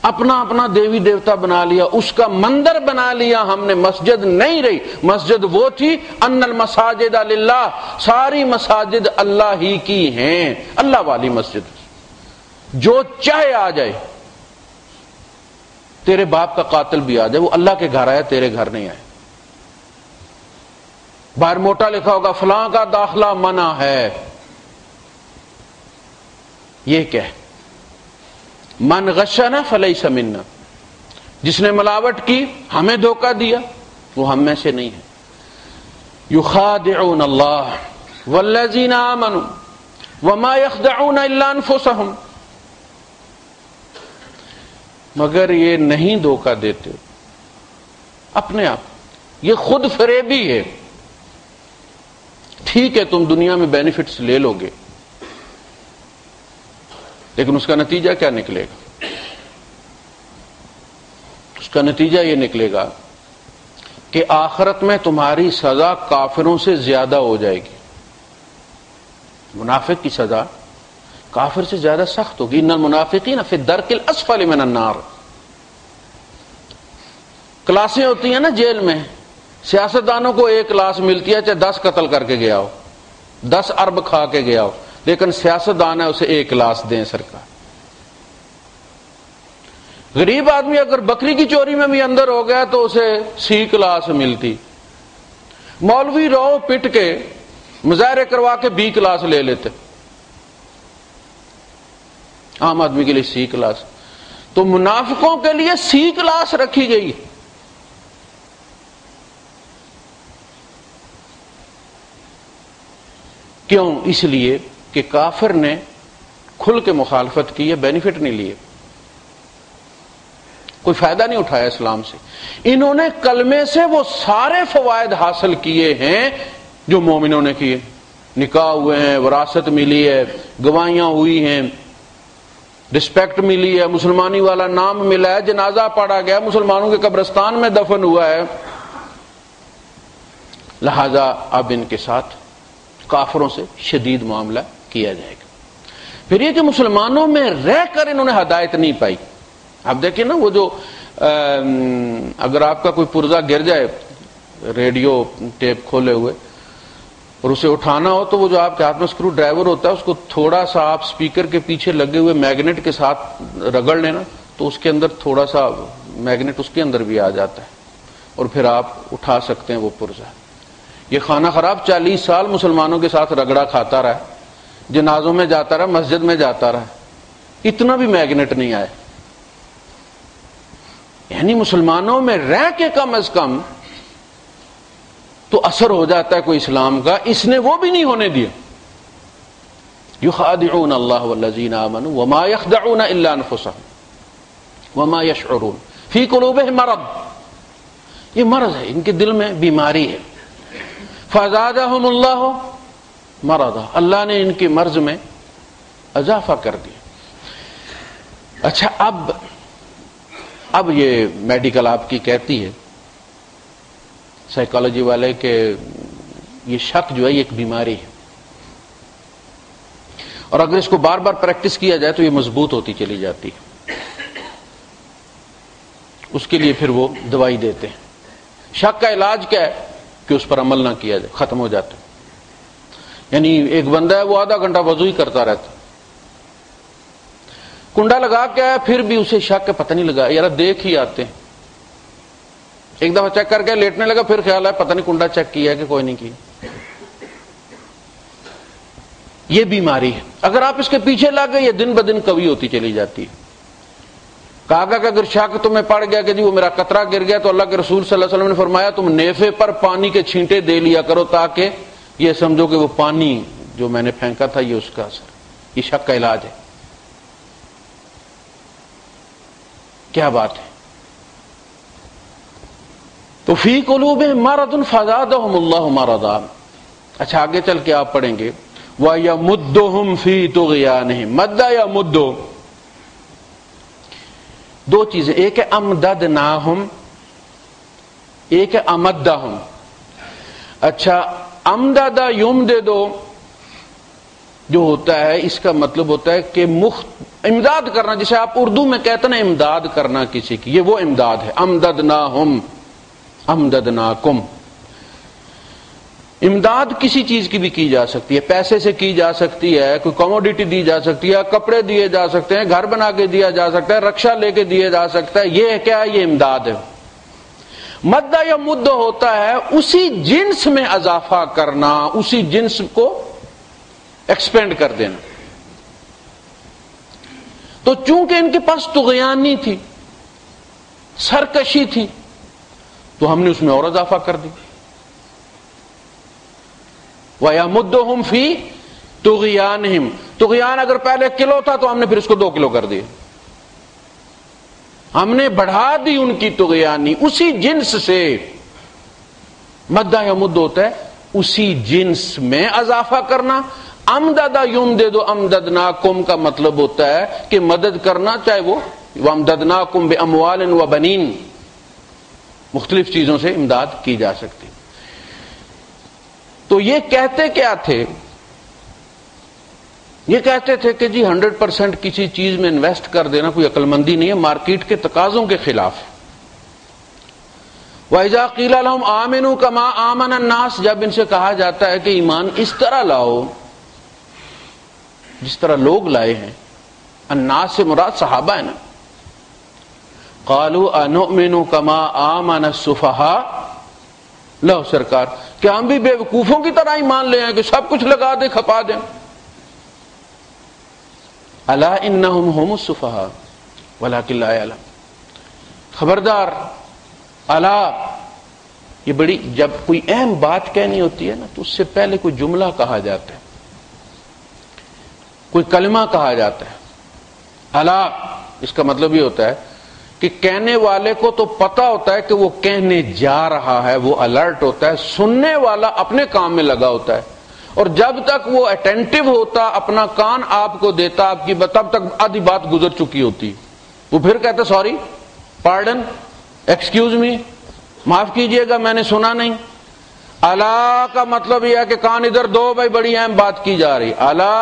اپنا اپنا دیوی دیوتا بنا لیا، اس کا مندر بنا لیا ہم نے، مسجد نہیں رہی۔ مسجد وہ تھی ان المساجد للہ، ساری مساجد اللہ ہی کی ہیں، اللہ والی مسجد، جو چاہے آ جائے، تیرے باپ کا قاتل بھی آ جائے، وہ اللہ کے گھر آیا، تیرے گھر نہیں آئے۔ باہر موٹا لکھا ہوگا فلاں کا داخلہ منع ہے، یہ کیا ہے؟ من غشنا فلیس منا، جس نے ملاوٹ کی، ہمیں دھوکہ دیا، وہ ہم میں سے نہیں ہے۔ یخادعون اللہ والذین آمنوا وما یخدعون الا انفسهم، مگر یہ نہیں دھوکہ دیتے اپنے آپ، یہ خود فریبی ہے۔ ٹھیک ہے تم دنیا میں بینیفٹس لے لو گے، لیکن اس کا نتیجہ کیا نکلے گا؟ اس کا نتیجہ یہ نکلے گا کہ آخرت میں تمہاری سزا کافروں سے زیادہ ہو جائے گی۔ منافق کی سزا کافر سے زیادہ سخت ہوگی۔ ان المنافقین فی الدرک الاسفل من النار۔ کلاسیں ہوتی ہیں نا جیل میں، سیاستدانوں کو ایک کلاس ملتی ہے چاہے 10 قتل کر کے گیا ہو، 10 ارب کھا کے گیا ہو، لیکن سیاستدان ہے اسے ایک کلاس دیں سرکار۔ غریب آدمی اگر بکری کی چوری میں بھی اندر ہو گیا تو اسے سی کلاس ملتی، مولوی رو پٹ کے مظاہرے کروا کے بی کلاس لے لیتے، عام آدمی کے لیے سی کلاس۔ تو منافقوں کے لیے سی کلاس رکھی گئی۔ کیوں؟ اس لیے کہ کافر نے کھل کے مخالفت کی ہے، بینیفٹ نہیں لیے، کوئی فائدہ نہیں اٹھایا اسلام سے۔ انہوں نے کلمے سے وہ سارے فوائد حاصل کیے ہیں جو مومنوں نے کیے، نکاح ہوئے ہیں، وراثت ملی ہے، گواہیاں ہوئی ہیں، رسپیکٹ ملی ہے، مسلمانی والا نام ملا ہے، جنازہ پڑھا گیا، مسلمانوں کے قبرستان میں دفن ہوا ہے۔ لہذا اب ان کے ساتھ کافروں سے شدید معاملہ کیا جائے گا۔ پھر یہ کہ مسلمانوں میں رہ کر انہوں نے ہدایت نہیں پائی۔ آپ دیکھیں نا، وہ جو اگر آپ کا کوئی پرزہ گر جائے ریڈیو ٹیپ کھولے ہوئے اور اسے اٹھانا ہو تو وہ جو آپ کے ہاتھ میں اسکرو ڈرائیور ہوتا ہے اس کو تھوڑا سا آپ اسپیکر کے پیچھے لگے ہوئے میگنیٹ کے ساتھ رگڑ لینا تو اس کے اندر تھوڑا سا میگنیٹ اس کے اندر بھی آ جاتا ہے اور پھر آپ اٹھا سکتے ہیں وہ پرزہ۔ یہ خانہ خراب 40 سال مسلمانوں کے ساتھ رگڑا کھاتا رہا، جنازوں میں جاتا رہا، مسجد میں جاتا رہا، اتنا بھی میگنیٹ نہیں آیا۔ یعنی مسلمانوں میں رہ کے کم از کم تو اثر ہو جاتا ہے کوئی اسلام کا، اس نے وہ بھی نہیں ہونے دیا۔ یخادعون اللہ والذین آمنوا وما یخدعون الا انفسهم وما یشعرون فی قلوبہم مرض، یہ مرض ہے، ان کے دل میں بیماری ہے۔ فزادہم اللہ مرضا، اللہ نے ان کے مرض میں اضافہ کر دیا۔ اچھا، اب یہ میڈیکل آپ کی کہتی ہے، سائیکالوجی والے، کہ یہ شک جو ہے یہ ایک بیماری ہے۔ اور اگر اس کو بار بار پریکٹس کیا جائے تو یہ مضبوط ہوتی چلی جاتی ہے. اس کے لیے پھر وہ دوائی دیتے ہیں. شک کا علاج کیا ہے کہ اس پر عمل نہ کیا جائے, ختم ہو جاتا ہے. یعنی ایک بندہ ہے وہ آدھا گھنٹہ وضو ہی کرتا رہتا, کنڈا لگا کے آیا پھر بھی اسے شک ہے پتہ نہیں لگا, یار دیکھ ہی آتے ہیں. ایک دفعہ چیک کر کے لیٹنے لگا, پھر خیال ہے پتہ نہیں کنڈا چیک کیا ہے کہ کوئی نہیں کیا. یہ بیماری ہے. اگر آپ اس کے پیچھے لگ گئے یہ دن بدن قوی ہوتی چلی جاتی ہے. کہا کہ اگر شک تمہیں پڑ گیا کہ جی وہ میرا قطرہ گر گیا, تو اللہ کے رسول صلی اللہ علیہ وسلم نے فرمایا تم نیفے پر پانی کے چھینٹے دے لیا کرو تاکہ یہ سمجھو کہ وہ پانی جو میں نے پھینکا تھا یہ اس کا اثر. یہ شک کا علاج ہے. کیا بات ہے. تو فی قلوبہم مرض فزادہم اللہ مرضا. اچھا آگے چل کے آپ پڑھیں گے وَيَمُدُّهُمْ فِي طُغْيَانِهِمْ. مدّا یا مدو دو چیزیں, ایک ہے امددناہم, ایک ہے امدہم. اچھا امددہ یمددو جو ہوتا ہے اس کا مطلب ہوتا ہے کہ امداد کرنا, جسے آپ اردو میں کہتے ہیں امداد کرنا کسی کی, یہ وہ امداد ہے. امددناہم امددناکم. امداد کسی چیز کی بھی کی جا سکتی ہے, پیسے سے کی جا سکتی ہے, کوئی کموڈیٹی دی جا سکتی ہے, کپڑے دیے جا سکتے ہیں, گھر بنا کے دیا جا سکتا ہے, رکشہ لے کے دیے جا سکتا ہے. یہ کیا ہے, یہ امداد ہے. مدہ یا مد ہوتا ہے اسی جنس میں اضافہ کرنا, اسی جنس کو ایکسپینڈ کر دینا. تو چونکہ ان کے پاس طغیانی تھی, سرکشی تھی, تو ہم نے اس میں اور اضافہ کر دی. وَيَمُدُّهُمْ فِي طُغْيَانِهِمْ. طغیان اگر پہلے کلو تھا تو ہم نے پھر اس کو 2 کلو کر دیا. ہم نے بڑھا دی ان کی طغیانی اسی جنس سے. مدہ یا مد ہوتا ہے اسی جنس میں اضافہ کرنا. امددہ یمدد امددناکم کا مطلب ہوتا ہے کہ مدد کرنا, چاہے وہ وامددناکم باموال وبنین, مختلف چیزوں سے امداد کی جا سکتی. تو یہ کہتے کیا تھے, یہ کہتے تھے کہ جی 100% کسی چیز میں انویسٹ کر دینا کوئی عقل مندی نہیں ہے, مارکیٹ کے تقاضوں کے خلاف ہے. وَإِذَا قِيلَ لَهُمْ آمِنُوا كَمَا آمَنَ النَّاسُ. جب ان سے کہا جاتا ہے کہ ایمان اس طرح لاؤ جس طرح لوگ لائے ہیں, الناس سے مراد صحابہ ہے نا. قَالُوا أَنُؤْمِنُ كَمَا آمَنَ السُّفَهَاءُ. لو سرکار کہ ہم بھی بے وقوفوں کی طرح ایمان لے آئیں کہ سب کچھ لگا دیں کھپا دیں. الا انہم هم السفہاء ولکن لا یعلمون. خبردار, الا, یہ بڑی, جب کوئی اہم بات کہنی ہوتی ہے نا تو اس سے پہلے کوئی جملہ کہا جاتا ہے, کوئی کلمہ کہا جاتا ہے. الا اس کا مطلب یہ ہوتا ہے کہ کہنے والے کو تو پتا ہوتا ہے کہ وہ کہنے جا رہا ہے, وہ الرٹ ہوتا ہے. سننے والا اپنے کام میں لگا ہوتا ہے, اور جب تک وہ اٹینٹو ہوتا, اپنا کان آپ کو دیتا, آپ کی تب تک آدھی بات گزر چکی ہوتی. وہ پھر کہتا سوری, پارڈن, ایکسکیوز می, معاف کیجئے گا میں نے سنا نہیں. الا کا مطلب یہ ہے کہ کان ادھر دو بھائی, بڑی اہم بات کی جا رہی. الا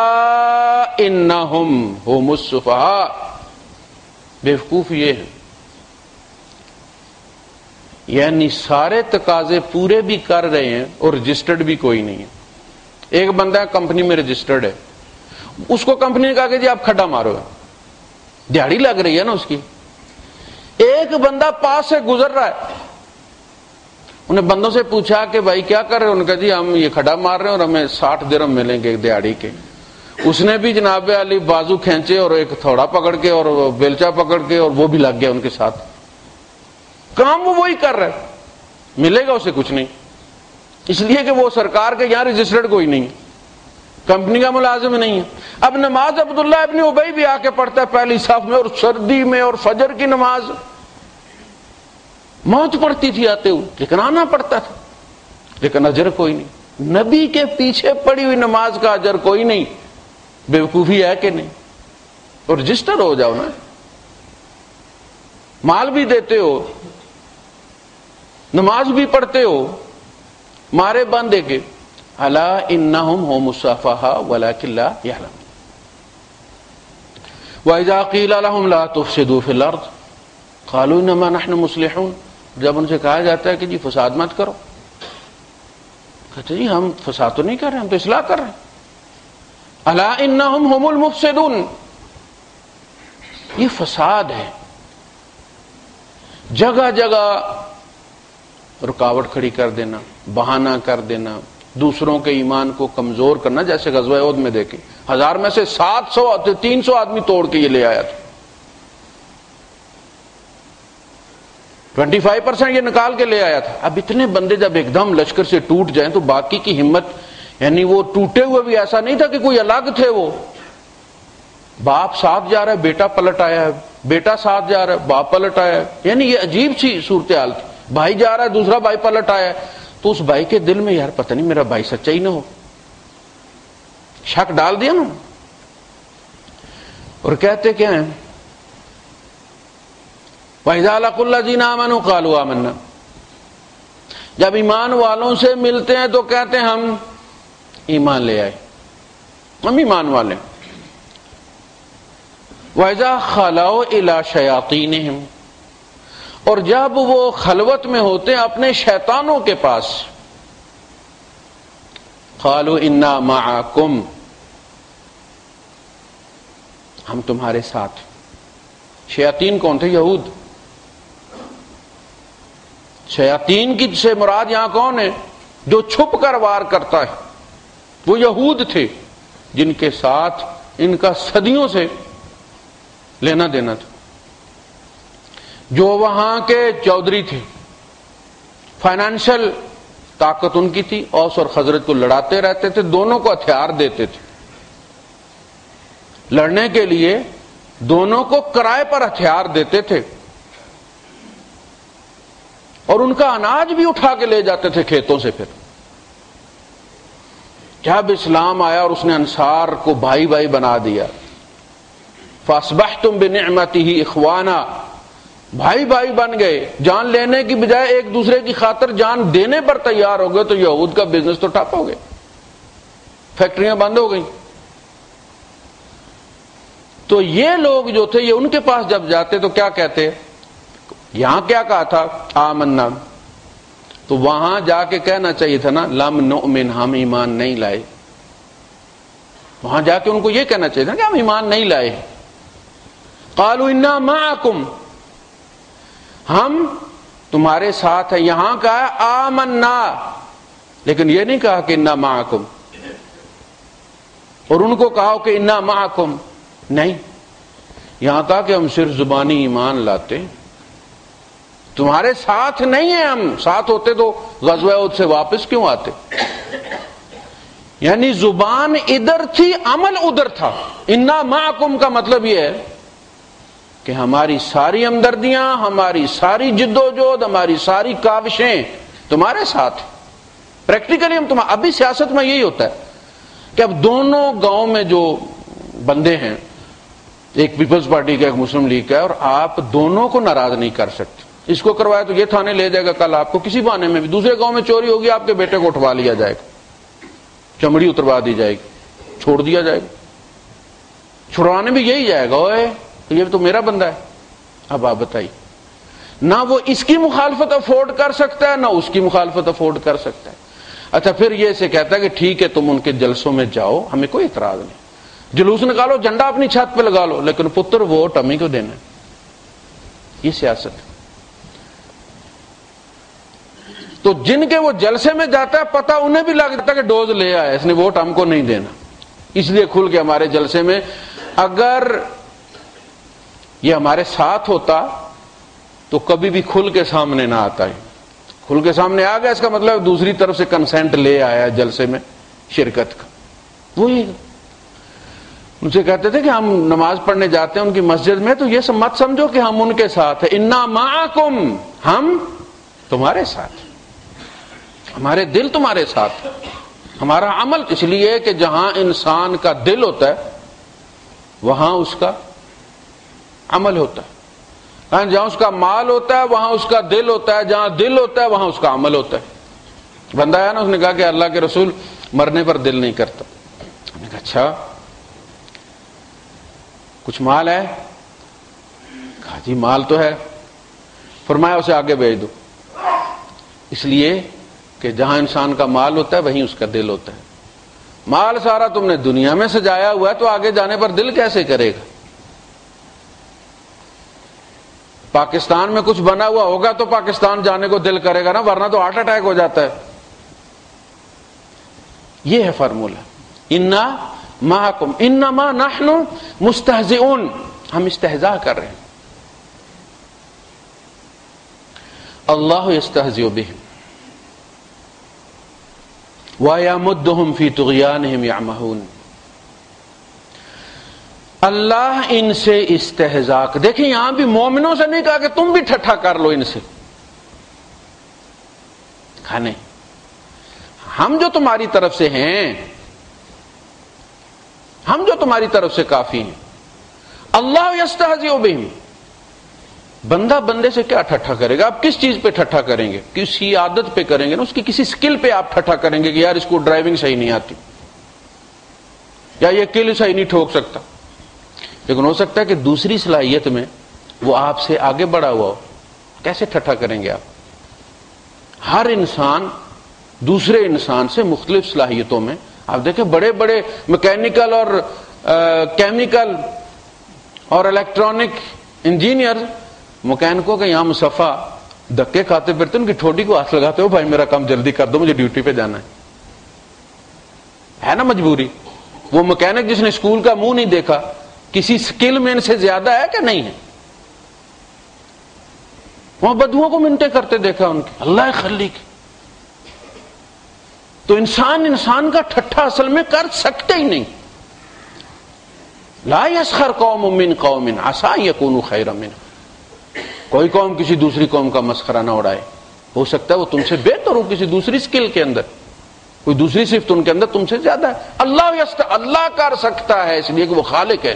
انہم هم السفہاء. بیوقوف یہ ہے, یعنی سارے تقاضے پورے بھی کر رہے ہیں اور رجسٹرڈ بھی کوئی نہیں ہے. ایک بندہ کمپنی میں رجسٹرڈ ہے, اس کو کمپنی نے کہا کہ جی آپ کھڈا مارو, دیہڑی لگ رہی ہے نا اس کی. ایک بندہ پاس سے گزر رہا ہے, انہیں بندوں سے پوچھا کہ بھائی کیا کر رہے ہیں, انہوں نے کہا جی ہم یہ کھڈا مار رہے ہیں اور ہمیں 60 درہم ملیں گے دیہڑی کے. اس نے بھی جناب علی بازو کھینچے اور ایک تھوڑا پکڑ کے اور بیلچا پکڑ کے, اور وہ بھی لگ گیا ان کے ساتھ. کام وہ وہی کر رہا ہے, ملے گا اسے کچھ نہیں, اس لیے کہ وہ سرکار کے یہاں رجسٹرڈ کوئی نہیں, کمپنی کا ملازم نہیں ہے. اب نماز عبداللہ ابن ابی بھی آ کے پڑھتا ہے پہلی صف میں, اور سردی میں, اور فجر کی نماز موت پڑتی تھی آتے ہوئے, لیکن آنا پڑتا تھا, لیکن اجر کوئی نہیں. نبی کے پیچھے پڑی ہوئی نماز کا اجر کوئی نہیں. بیوقوفی ہے کہ نہیں؟ اور رجسٹر ہو جاؤ نا, مال بھی دیتے ہو, نماز بھی پڑھتے ہو, مارے باندھے کے. الا انہم هم السفہاء ولکن لا یعلمون. وَإِذَا قِيلَ لَهُمْ لَا تُفْسِدُوا فِي الْأَرْضِ قَالُوا إِنَّمَا نَحْنُ مُصْلِحُونَ، جب ان سے کہا جاتا ہے کہ جی فساد مت کرو، کہتے جی ہم فساد تو نہیں کر رہے، ہم تو اصلاح کر رہے ہیں۔ الا انہم هم المفسدون، یہ فساد ہے، جگہ جگہ رکاوٹ کھڑی کر دینا، بہانہ کر دینا، دوسروں کے ایمان کو کمزور کرنا، جیسے غزوہ احد میں دیکھیں 1000 میں سے 300 آدمی توڑ کے یہ لے آیا تھا، 25% یہ نکال کے لے آیا تھا۔ اب اتنے بندے جب ایک دم لشکر سے ٹوٹ جائیں تو باقی کی ہمت، یعنی وہ ٹوٹے ہوئے بھی ایسا نہیں تھا کہ کوئی الگ تھے، وہ باپ ساتھ جا رہا ہے بیٹا پلٹ آیا ہے، بیٹا ساتھ جا رہا ہے باپ پلٹ آیا ہے، یعنی یہ عجیب سی صورتحال تھی، بھائی جا رہا ہے دوسرا بھائی پلٹ آیا ہے، تو اس بھائی کے دل میں یار پتہ نہیں میرا بھائی سچا ہی نہ ہو، شک ڈال دیا نا۔ اور کہتے کیا ہیں وَإِذَا لَقُوا الَّذِينَ آمَنُوا قَالُوا آمَنَّا، جب ایمان والوں سے ملتے ہیں تو کہتے ہیں ہم ایمان لے آئے، ہم ایمان والے۔ وَإِذَا خَلَوْا إِلَىٰ شَيَاطِينِهِمْ، اور جب وہ خلوت میں ہوتے ہیں اپنے شیطانوں کے پاس، قَالُوا إِنَّا مَعَكُمْ، ہم تمہارے ساتھ۔ شیاطین کون تھے؟ یہود۔ شیاطین کی سے مراد یہاں کون ہے؟ جو چھپ کر وار کرتا ہے، وہ یہود تھے جن کے ساتھ ان کا صدیوں سے لینا دینا تھا، جو وہاں کے چودھری تھے، فائنانشل طاقت ان کی تھی، اوس اور خزرج کو لڑاتے رہتے تھے، دونوں کو ہتھیار دیتے تھے، لڑنے کے لیے دونوں کو کرائے پر ہتھیار دیتے تھے، اور ان کا اناج بھی اٹھا کے لے جاتے تھے کھیتوں سے۔ پھر جب اسلام آیا اور اس نے انصار کو بھائی بھائی بنا دیا، فَأَصْبَحْتُمْ بِنِعْمَتِهِ إِخْوَانًا، بھائی بھائی بن گئے، جان لینے کی بجائے ایک دوسرے کی خاطر جان دینے پر تیار ہو گئے، تو یہود کا بزنس تو ٹھپ ہو گئے، فیکٹریاں بند ہو گئیں۔ تو یہ لوگ جو تھے یہ ان کے پاس جب جاتے تو کیا کہتے؟ یہاں کیا کہا تھا؟ آمنا، تو وہاں جا کے کہنا چاہیے تھا نا لم نؤمن، ہم ایمان نہیں لائے، وہاں جا کے ان کو یہ کہنا چاہیے تھا کہ ہم ایمان نہیں لائے۔ قالوا انا معکم، ہم تمہارے ساتھ ہیں، یہاں کہا ہے آمنا، لیکن یہ نہیں کہا کہ انا معکم، اور ان کو کہا کہ انا معکم، نہیں، یہاں کہا کہ ہم صرف زبانی ایمان لاتے، تمہارے ساتھ نہیں ہیں، ہم ساتھ ہوتے تو غزوہ احد سے واپس کیوں آتے؟ یعنی زبان ادھر تھی، عمل ادھر تھا۔ انا معکم کا مطلب یہ ہے کہ ہماری ساری ہمدردیاں، ہماری ساری جدوجہد، ہماری ساری کاوشیں تمہارے ساتھ، پریکٹیکلی ہم تمہارے۔ ابھی سیاست میں یہی ہوتا ہے کہ اب دونوں گاؤں میں جو بندے ہیں، ایک پیپلز پارٹی کا ایک مسلم لیگ کا ہے، اور آپ دونوں کو ناراض نہیں کر سکتے، اس کو کروایا تو یہ تھانے لے جائے گا، کل آپ کو کسی بہانے میں بھی دوسرے گاؤں میں چوری ہوگی، آپ کے بیٹے کو اٹھوا لیا جائے گا، چمڑی اتروا دی جائے گی، چھوڑ دیا جائے گا، چھڑوانے بھی یہی جائے گا، اوے یہ تو میرا بندہ ہے۔ اب آپ بتائیے، نہ وہ اس کی مخالفت افورڈ کر سکتا ہے، نہ اس کی مخالفت افورڈ کر سکتا ہے۔ اچھا پھر یہ سے کہتا ہے کہ ٹھیک ہے تم ان کے جلسوں میں جاؤ، ہمیں کوئی اعتراض نہیں، جلوس نکالو، جھنڈا اپنی چھت پہ لگا لو، لیکن پتر ووٹ ہمیں کو دینا ہے۔ یہ سیاست ہے۔ تو جن کے وہ جلسے میں جاتا ہے پتہ انہیں بھی لگتا ہے کہ ڈوز لے آیا، اس نے ووٹ ہم کو نہیں دینا، اس لیے کھل کے ہمارے جلسے میں۔ اگر یہ ہمارے ساتھ ہوتا تو کبھی بھی کھل کے سامنے نہ آتا ہے، کھل کے سامنے آ گیا اس کا مطلب دوسری طرف سے کنسنٹ لے آیا جلسے میں شرکت کا۔ وہی ان سے کہتے تھے کہ ہم نماز پڑھنے جاتے ہیں ان کی مسجد میں، تو یہ سب مت سمجھو کہ ہم ان کے ساتھ ہیں، انا معکم، ہم تمہارے ساتھ، ہمارے دل تمہارے ساتھ، ہمارا عمل۔ اس لیے کہ جہاں انسان کا دل ہوتا ہے وہاں اس کا عمل ہوتا ہے، جہاں اس کا مال ہوتا ہے وہاں اس کا دل ہوتا ہے، جہاں دل ہوتا ہے وہاں اس کا عمل ہوتا ہے۔ بندہ آیا نا، اس نے کہا کہ اللہ کے رسول مرنے پر دل نہیں کرتا، ہم نے کہا اچھا، کچھ مال ہے؟ کہا جی مال تو ہے. فرمایا اسے آگے بھیج دو. اس لیے کہ جہاں انسان کا مال ہوتا ہے وہیں اس کا دل ہوتا ہے. مال سارا تم نے دنیا میں سجایا ہوا ہے تو آگے جانے پر دل کیسے کرے گا؟ پاکستان میں کچھ بنا ہوا ہوگا تو پاکستان جانے کو دل کرے گا نا، ورنہ تو ہارٹ اٹیک ہو جاتا ہے. یہ ہے فارمولہ، انا معکم انما نحن مستہزئون، ہم استہزاء کر رہے ہیں. اللہ یستہزئ بہم وَيَمُدُّهُمْ فِي طُغْيَانِهِمْ يَعْمَهُونَ. اللہ ان سے استہزاء. دیکھیں یہاں بھی مومنوں سے نہیں کہا کہ تم بھی ٹھٹھا کر لو ان سے. کھانے ہم جو تمہاری طرف سے ہیں، ہم جو تمہاری طرف سے کافی ہیں. اللہ یستہزئ بہم. بندہ بندے سے کیا ٹھٹھا کرے گا؟ آپ کس چیز پہ ٹھٹھا کریں گے؟ کسی عادت پہ کریں گے نا، اس کی کسی سکل پہ آپ ٹھٹھا کریں گے کہ یار اس کو ڈرائیونگ صحیح نہیں آتی، یا یہ کل صحیح نہیں ٹھوک سکتا. لیکن ہو سکتا ہے کہ دوسری صلاحیت میں وہ آپ سے آگے بڑھا ہوا ہو. کیسے ٹھٹھا کریں گے آپ؟ ہر انسان دوسرے انسان سے مختلف صلاحیتوں میں. آپ دیکھیں بڑے بڑے میکینیکل اور کیمیکل اور الیکٹرانک انجینئر مکینکوں کے یہاں مصفہ دھکے کھاتے پھرتے، ان کی ٹھوڈی کو ہاتھ لگاتے ہو، بھائی میرا کام جلدی کر دو، مجھے ڈیوٹی پہ جانا ہے نا مجبوری. وہ مکینک جس نے اسکول کا منہ نہیں دیکھا، کسی سکل میں ان سے زیادہ ہے کہ نہیں ہے؟ وہاں بدوؤں کو منٹیں کرتے دیکھا ان کی. اللہ خلیق. تو انسان کا ٹھٹھا اصل میں کر سکتے ہی نہیں. لا یسخر قوم من قوم عسى ان يكونوا خيرا منهم. کوئی قوم کسی دوسری قوم کا مسخرہ نہ اڑائے. ہو سکتا ہے وہ تم سے بہتر ہو کسی دوسری سکل کے اندر، کوئی دوسری صفت ان کے اندر تم سے زیادہ ہے. اللہ کر سکتا ہے، اس لیے کہ وہ خالق ہے.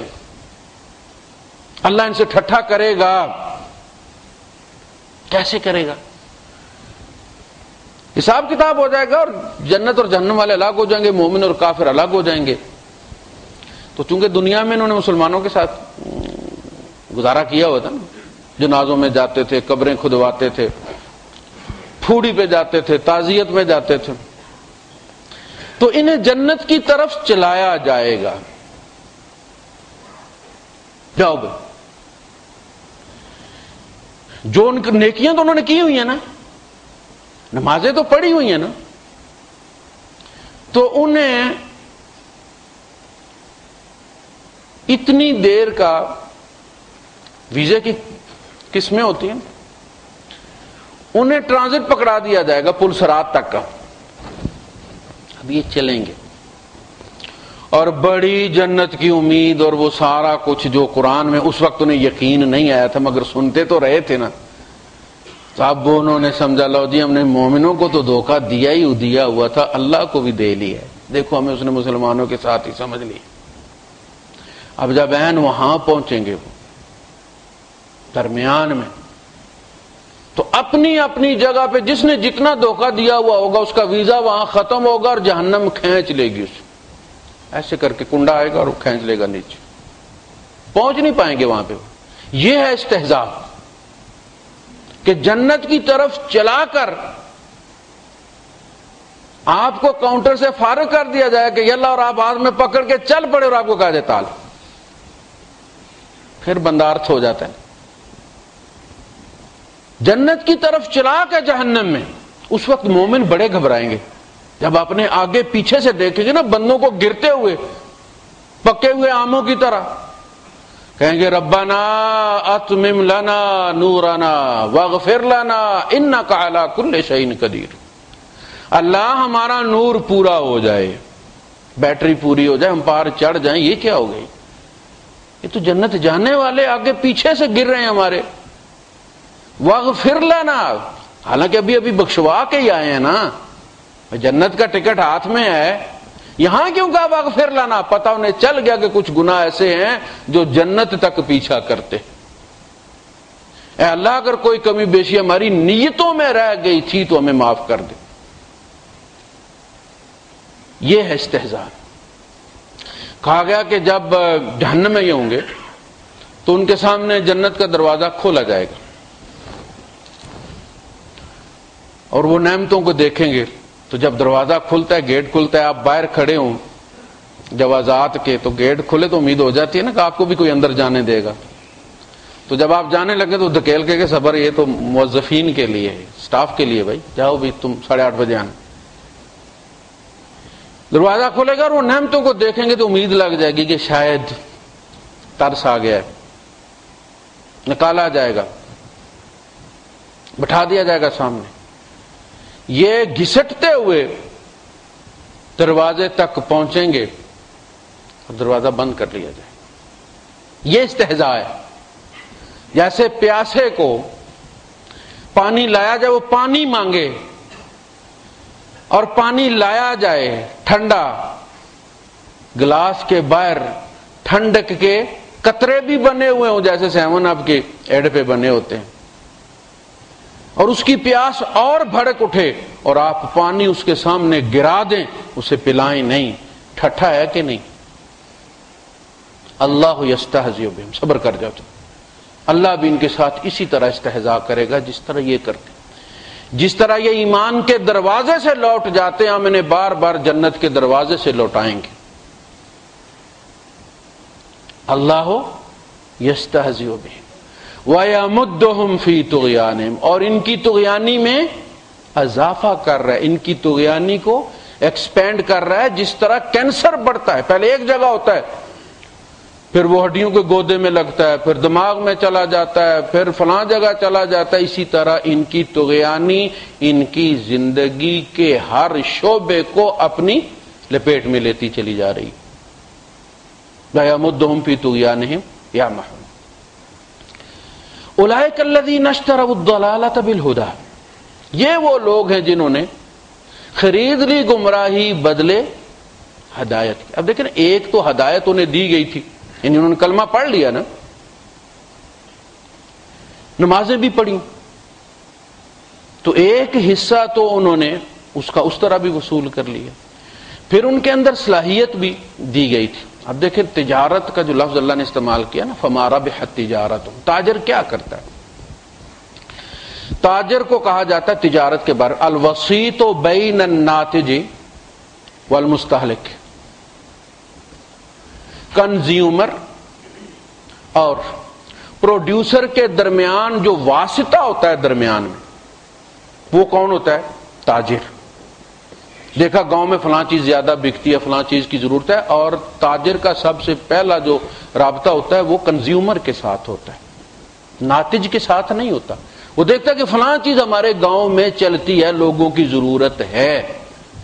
اللہ ان سے ٹھٹھا کرے گا، کیسے کرے گا؟ حساب کتاب ہو جائے گا اور جنت اور جہنم والے الگ ہو جائیں گے، مومن اور کافر الگ ہو جائیں گے. تو چونکہ دنیا میں انہوں نے مسلمانوں کے ساتھ گزارا کیا ہوا تھا نا، جنازوں میں جاتے تھے، قبریں کھدواتے تھے، پھوڑی پہ جاتے تھے، تعزیت میں جاتے تھے، تو انہیں جنت کی طرف چلایا جائے گا. جاؤ بھائی. جو ان کی نیکیاں تو انہوں نے کی ہوئی ہیں نا، نمازیں تو پڑھی ہوئی ہیں نا، تو انہیں اتنی دیر کا ویزے کی قسمیں ہوتی ہیں، انہیں ٹرانزٹ پکڑا دیا جائے گا پل صراط تک کا. اب یہ چلیں گے اور بڑی جنت کی امید اور وہ سارا کچھ جو قرآن میں اس وقت انہیں یقین نہیں آیا تھا مگر سنتے تو رہے تھے نا. تو اب انہوں نے سمجھا لو جی ہم نے مومنوں کو تو دھوکہ دیا ہوا تھا، اللہ کو بھی دے لیا ہے. دیکھو ہمیں اس نے مسلمانوں کے ساتھ ہی سمجھ لی. اب جب عین وہاں پہنچیں گے وہ درمیان میں، تو اپنی اپنی جگہ پہ جس نے جتنا دھوکہ دیا ہوا ہوگا اس کا ویزا وہاں ختم ہوگا اور جہنم کھینچ لے گی اسے. ایسے کر کے کنڈا آئے گا اور وہ کھینچ لے گا نیچے، پہنچ نہیں پائیں گے وہاں پہ. یہ ہے استہزاء کہ جنت کی طرف چلا کر آپ کو کاؤنٹر سے فارغ کر دیا جائے کہ یلا اور آپ ہاتھ میں پکڑ کے چل پڑے اور آپ کو کہا جائے تال. پھر بندارت ہو جاتا ہے. جنت کی طرف چلا کے جہنم میں، اس وقت مومن بڑے گھبرائیں گے جب اپنے آگے پیچھے سے دیکھیں گے نا بندوں کو گرتے ہوئے پکے ہوئے آموں کی طرح. کہیں گے ربنا اتمم لنا نورنا واغفر لنا انک علی کل شیء قدیر. اللہ ہمارا نور پورا ہو جائے، بیٹری پوری ہو جائے، ہم پار چڑھ جائیں. یہ کیا ہو گئی؟ یہ تو جنت جانے والے آگے پیچھے سے گر رہے ہیں ہمارے. واغفر لنا، حالانکہ ابھی بخشوا کے ہی آئے ہیں نا، جنت کا ٹکٹ ہاتھ میں ہے. یہاں کیوں کہا واغفر لنا؟ پتہ انہیں چل گیا کہ کچھ گناہ ایسے ہیں جو جنت تک پیچھا کرتے. اے اللہ اگر کوئی کمی بیشی ہماری نیتوں میں رہ گئی تھی تو ہمیں معاف کر دے. یہ ہے استہزاء. کہا گیا کہ جب جہنم میں یہ ہوں گے تو ان کے سامنے جنت کا دروازہ کھولا جائے گا اور وہ نعمتوں کو دیکھیں گے. تو جب دروازہ کھلتا ہے، گیٹ کھلتا ہے، آپ باہر کھڑے ہوں جوازات کے، تو گیٹ کھلے تو امید ہو جاتی ہے نا کہ آپ کو بھی کوئی اندر جانے دے گا. تو جب آپ جانے لگے تو دھکیل کے صبر، یہ تو موظفین کے لیے ہے، سٹاف کے لیے، بھائی جاؤ بھی تم 8:30 بجے آنا. دروازہ کھلے گا اور وہ نعمتوں کو دیکھیں گے تو امید لگ جائے گی کہ شاید ترس آ گیا ہے. نکالا جائے گا، بٹھا دیا جائے گا سامنے. یہ گھسٹتے ہوئے دروازے تک پہنچیں گے اور دروازہ بند کر لیا جائے. یہ استہزاء ہے. جیسے پیاسے کو پانی لایا جائے، وہ پانی مانگے اور پانی لایا جائے ٹھنڈا، گلاس کے باہر ٹھنڈک کے قطرے بھی بنے ہوئے ہوں جیسے 7 اپ کے ایڈ پہ بنے ہوتے ہیں، اور اس کی پیاس اور بھڑک اٹھے اور آپ پانی اس کے سامنے گرا دیں، اسے پلائیں نہیں. ٹھٹھا ہے کہ نہیں؟ اللہ یستہزئ بہم، صبر کر جاؤ. اللہ بھی ان کے ساتھ اسی طرح استہزاء کرے گا جس طرح یہ کرتے. جس طرح یہ ایمان کے دروازے سے لوٹ جاتے ہیں، ہم انہیں بار بار جنت کے دروازے سے لوٹائیں گے. اللہ یستہزئ بہم وَيَمُدُّهُمْ فِي طُغْيَانِهِمْ، اور ان کی طغیانی میں اضافہ کر رہا ہے، ان کی طغیانی کو ایکسپینڈ کر رہا ہے. جس طرح کینسر بڑھتا ہے، پہلے ایک جگہ ہوتا ہے، پھر وہ ہڈیوں کے گودے میں لگتا ہے، پھر دماغ میں چلا جاتا ہے، پھر فلاں جگہ چلا جاتا ہے. اسی طرح ان کی طغیانی ان کی زندگی کے ہر شعبے کو اپنی لپیٹ میں لیتی چلی جا رہی. وَيَمُدُّهُمْ فِي طُغْيَانِهِمْ يَعْمَهُونَ. اولئک الذین اشتروا الضلالۃ بالہدی، یہ وہ لوگ ہیں جنہوں نے خرید لی گمراہی بدلے ہدایت کی. اب دیکھیں ایک تو ہدایت انہیں دی گئی تھی، یعنی انہوں نے کلمہ پڑھ لیا نا، نمازیں بھی پڑھی، تو ایک حصہ تو انہوں نے اس کا اس طرح بھی وصول کر لیا. پھر ان کے اندر صلاحیت بھی دی گئی تھی. اب دیکھیں تجارت کا جو لفظ اللہ نے استعمال کیا نا، فما ربحت تجارتہم، تاجر کیا کرتا ہے؟ تاجر کو کہا جاتا ہے تجارت کے بارے الوسیط بین الناتج والمستہلک، کنزیومر اور پروڈیوسر کے درمیان جو واسطہ ہوتا ہے درمیان میں، وہ کون ہوتا ہے؟ تاجر. دیکھا گاؤں میں فلاں چیز زیادہ بکتی ہے، فلاں چیز کی ضرورت ہے، اور تاجر کا سب سے پہلا جو رابطہ ہوتا ہے وہ کنزیومر کے ساتھ ہوتا ہے، ناتج کے ساتھ نہیں ہوتا. وہ دیکھتا ہے کہ فلاں چیز ہمارے گاؤں میں چلتی ہے، لوگوں کی ضرورت ہے،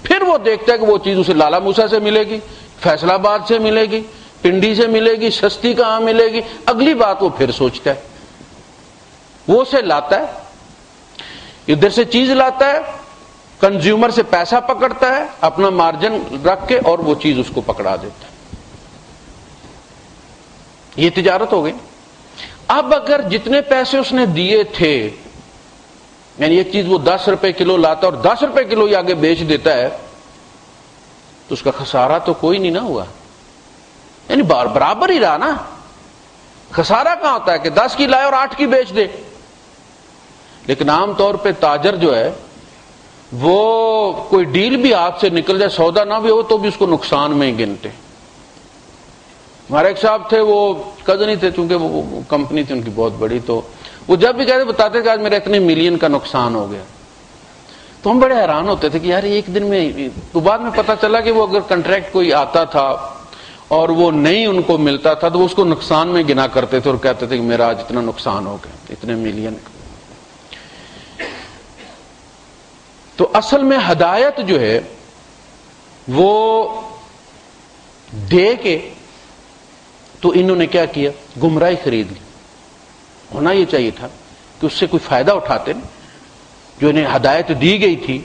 پھر وہ دیکھتا ہے کہ وہ چیز اسے لالا موسیٰ سے ملے گی، فیصل آباد سے ملے گی، پنڈی سے ملے گی، سستی کہاں ملے گی. اگلی بات وہ پھر سوچتا ہے، وہ اسے لاتا ہے، ادھر سے چیز لاتا ہے، کنزیومر سے پیسہ پکڑتا ہے اپنا مارجن رکھ کے، اور وہ چیز اس کو پکڑا دیتا ہے. یہ تجارت ہو گئی. اب اگر جتنے پیسے اس نے دیے تھے، یعنی ایک چیز وہ 10 روپے کلو لاتا اور 10 روپے کلو ہی آگے بیچ دیتا ہے، تو اس کا خسارہ تو کوئی نہیں نہ ہوا، یعنی برابر ہی رہا نا. خسارہ کہاں ہوتا ہے کہ 10 کی لائے اور 8 کی بیچ دے. لیکن عام طور پہ تاجر جو ہے وہ کوئی ڈیل بھی ہاتھ سے نکل جائے، سودا نہ بھی ہو تو بھی اس کو نقصان میں ہی گنتے. ہمارے ایک صاحب تھے، وہ کزن ہی تھے، چونکہ وہ کمپنی تھی ان کی بہت بڑی، تو وہ جب بھی کہتے بتاتے کہ آج میرا اتنے ملین کا نقصان ہو گیا. تو ہم بڑے حیران ہوتے تھے کہ یار ایک دن میں. تو بعد میں پتہ چلا کہ وہ اگر کنٹریکٹ کوئی آتا تھا اور وہ نہیں ان کو ملتا تھا تو وہ اس کو نقصان میں گنا کرتے تھے اور کہتے تھے کہ میرا آج اتنا نقصان ہو گیا، اتنے ملین کا. تو اصل میں ہدایت جو ہے وہ دے کے تو انہوں نے کیا کیا؟ گمراہی خرید لی. ہونا یہ چاہیے تھا کہ اس سے کوئی فائدہ اٹھاتے نا، جو انہیں ہدایت دی گئی تھی.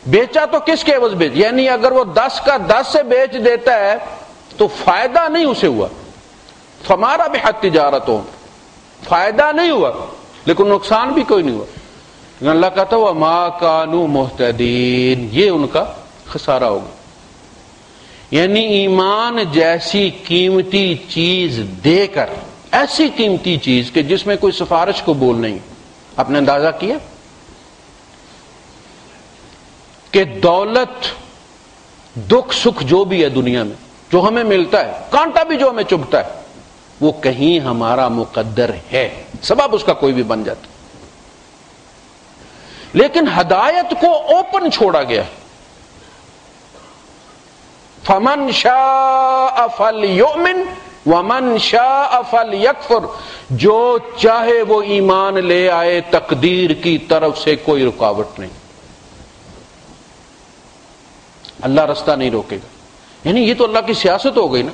بیچا تو کس کے عوض بیچ، یعنی اگر وہ 10 کا 10 سے بیچ دیتا ہے تو فائدہ نہیں اسے ہوا. فمارا بحت تجارتوں، فائدہ نہیں ہوا لیکن نقصان بھی کوئی نہیں ہوا. اللہ کہتا ہے وما کانوا مہتدین، یہ ان کا خسارہ ہوگا. یعنی ایمان جیسی قیمتی چیز دے کر ایسی قیمتی چیز کہ جس میں کوئی سفارش قبول نہیں. آپ نے اندازہ کیا کہ دولت، دکھ سکھ جو بھی ہے دنیا میں جو ہمیں ملتا ہے، کانٹا بھی جو ہمیں چبھتا ہے، وہ کہیں ہمارا مقدر ہے، سبب اس کا کوئی بھی بن جاتا. لیکن ہدایت کو اوپن چھوڑا گیا. فمن شاء فلیؤمن ومن شاء فلیکفر، جو چاہے وہ ایمان لے آئے، تقدیر کی طرف سے کوئی رکاوٹ نہیں. اللہ رستہ نہیں روکے گا. یعنی یہ تو اللہ کی سیاست ہو گئی نا،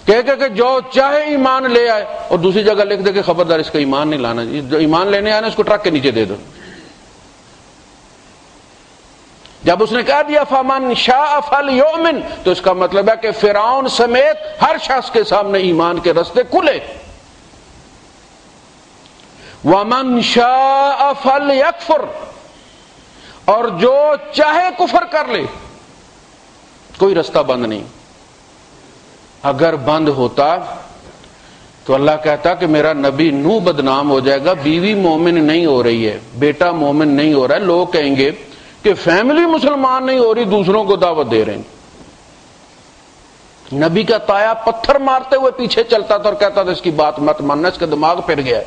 کہ جو چاہے ایمان لے آئے، اور دوسری جگہ لکھ دے کہ خبردار اس کا ایمان نہیں لانا، جو ایمان لینے آئے نا اس کو ٹرک کے نیچے دے دو. جب اس نے کہہ دیا فمن شاء فلیؤمن، تو اس کا مطلب ہے کہ فرعون سمیت ہر شخص کے سامنے ایمان کے راستے کھلے. ومن شاء فلیکفر، اور جو چاہے کفر کر لے، کوئی رستہ بند نہیں. اگر بند ہوتا تو اللہ کہتا کہ میرا نبی نوح بدنام ہو جائے گا، بیوی مومن نہیں ہو رہی ہے، بیٹا مومن نہیں ہو رہا ہے، لوگ کہیں گے کہ فیملی مسلمان نہیں ہو رہی، دوسروں کو دعوت دے رہے ہیں. نبی کا تایا پتھر مارتے ہوئے پیچھے چلتا تھا اور کہتا تھا اس کی بات مت ماننا، اس کا دماغ پھر گیا ہے.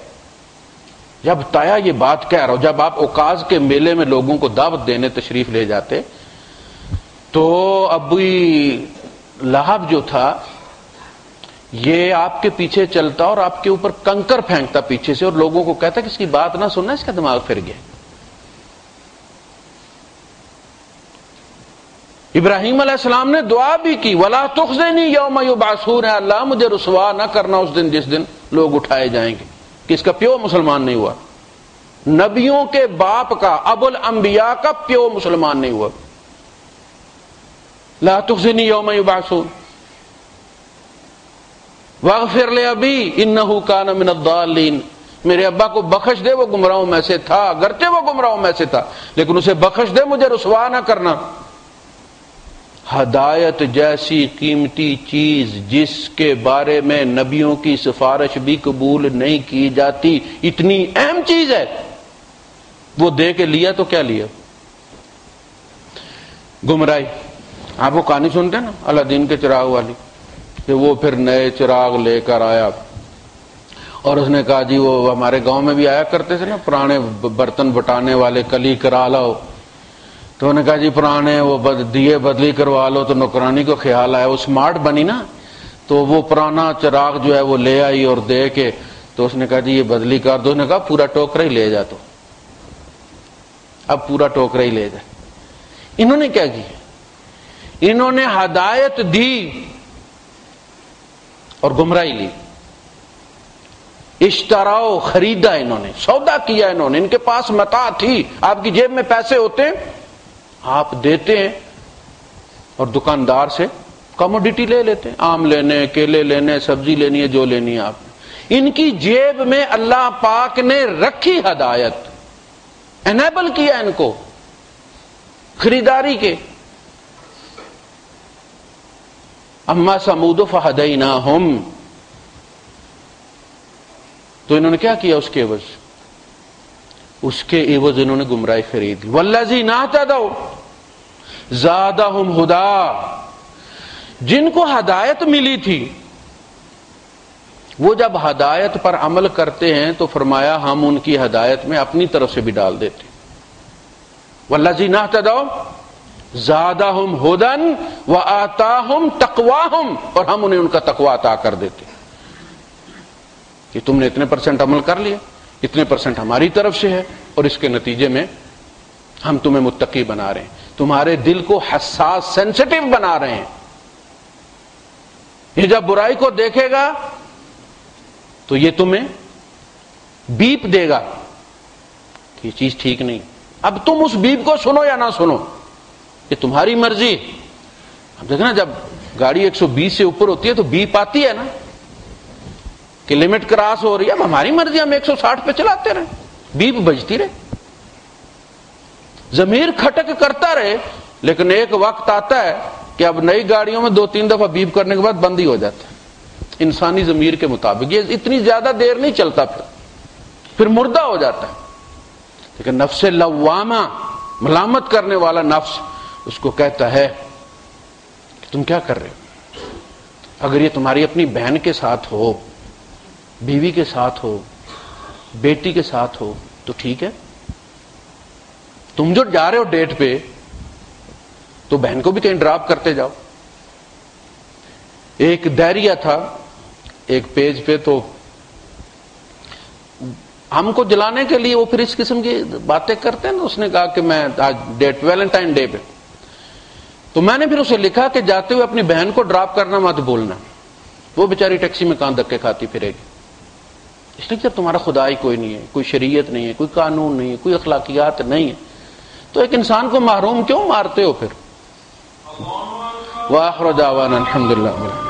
جب تایا یہ بات کہہ رہا ہو، جب آپ اوقاز کے میلے میں لوگوں کو دعوت دینے تشریف لے جاتے تو ابو لہب جو تھا یہ آپ کے پیچھے چلتا اور آپ کے اوپر کنکر پھینکتا پیچھے سے، اور لوگوں کو کہتا کہ اس کی بات نہ سننا، اس کا دماغ پھر گیا. ابراہیم علیہ السلام نے دعا بھی کی، وَلَا تُخْزِنِي يَوْمَ يُبْعَثُونَ، اللہ مجھے رسوا نہ کرنا اس دن جس دن لوگ اٹھائے جائیں گے. کہ اس کا پیو مسلمان نہیں ہوا، نبیوں کے باپ کا، ابو الانبیاء کا پیو مسلمان نہیں ہوا. لا تخزنی یوم یبعثون واغفر لأبی انہ کان من الضالین، میرے ابا کو بخش دے، وہ گمراہوں میں سے تھا، اگرچہ وہ گمراہوں میں سے تھا لیکن اسے بخش دے، مجھے رسوا نہ کرنا. ہدایت جیسی قیمتی چیز جس کے بارے میں نبیوں کی سفارش بھی قبول نہیں کی جاتی، اتنی اہم چیز ہے، وہ دے کے لیا تو کیا لیا؟ گمراہی. آپ وہ کہانی سنتے ہیں نا الادین کے چراغ والی، کہ وہ پھر نئے چراغ لے کر آیا اور اس نے کہا جی وہ ہمارے گاؤں میں بھی آیا کرتے تھے نا پرانے برتن بٹانے والے، کلی کرا لاؤ. تو انہوں نے کہا جی پرانے وہ دیے بدلی کروا لو. تو نوکرانی کو خیال آیا، وہ اسمارٹ بنی نا، تو وہ پرانا چراغ جو ہے وہ لے آئی اور دے کے، تو اس نے کہا جی یہ بدلی کر دو. اس نے کہا پورا ٹوکرا ہی لے جا. تو اب پورا ٹوکرا ہی لے جائے. انہوں نے کیا کیا؟ انہوں نے ہدایت دی اور گمراہی لی. اشتراؤ، خریدا، انہوں نے سودا کیا، انہوں نے، ان کے پاس متاع تھی، آپ کی جیب میں پیسے ہوتے ہیں، آپ دیتے ہیں اور دکاندار سے کموڈیٹی لے لیتے ہیں، آم لینے، کیلے لینے، سبزی لینی ہے، جو لینی ہے آپ نے. ان کی جیب میں اللہ پاک نے رکھی ہدایت، انیبل کیا ان کو خریداری کے. اما سمود فہدیناہم، تو انہوں نے کیا کیا اس کے عوض؟ اس کے عوض انہوں نے گمراہی خرید لی. والذین اہتدوا زادہم ہدی، جن کو ہدایت ملی تھی وہ جب ہدایت پر عمل کرتے ہیں تو فرمایا ہم ان کی ہدایت میں اپنی طرف سے بھی ڈال دیتے. والذین اہتدوا زادہم ہدی وآتاہم تقواہم، اور ہم انہیں ان کا تقوی عطا کر دیتے کہ تم نے اتنے % عمل کر لیا، اتنے % ہماری طرف سے ہے، اور اس کے نتیجے میں ہم تمہیں متقی بنا رہے ہیں، تمہارے دل کو حساس، سینسٹیو بنا رہے ہیں. یہ جب برائی کو دیکھے گا تو یہ تمہیں بیپ دے گا کہ یہ چیز ٹھیک نہیں. اب تم اس بیپ کو سنو یا نہ سنو، یہ تمہاری مرضی. اب دیکھنا جب گاڑی 120 سے اوپر ہوتی ہے تو بیپ آتی ہے نا کہ لمٹ کراس ہو رہی ہے. اب ہماری مرضی، ہم 160 پہ چلاتے رہے، بیپ بجتی رہے، ضمیر کھٹک کرتا رہے. لیکن ایک وقت آتا ہے کہ اب نئی گاڑیوں میں 2-3 دفعہ بیپ کرنے کے بعد بند ہی ہو جاتا ہے. انسانی ضمیر کے مطابق. یہ اتنی زیادہ دیر نہیں چلتا، پھر مردہ ہو جاتا ہے. لیکن نفس لوامہ، ملامت کرنے والا نفس، اس کو کہتا ہے کہ تم کیا کر رہے ہو؟ اگر یہ تمہاری اپنی بہن کے ساتھ ہو، بیوی کے ساتھ ہو، بیٹی کے ساتھ ہو تو ٹھیک ہے. تم جو جا رہے ہو ڈیٹ پہ تو بہن کو بھی کہیں ڈراپ کرتے جاؤ. ایک دائریہ تھا ایک پیج پہ، تو ہم کو جلانے کے لیے وہ پھر اس قسم کی باتیں کرتے ہیں نا. اس نے کہا کہ میں آج ڈیٹ ویلنٹائن ڈے پہ، تو میں نے پھر اسے لکھا کہ جاتے ہوئے اپنی بہن کو ڈراپ کرنا مت بولنا، وہ بیچاری ٹیکسی میں کہاں دھکے کھاتی پھرے گی. اس لیے جب تمہارا خدا ہی کوئی نہیں ہے، کوئی شریعت نہیں ہے، کوئی قانون نہیں ہے، کوئی اخلاقیات نہیں ہے، تو ایک انسان کو محروم کیوں مارتے ہو پھر؟ وآخر دعوانا الحمدللہ.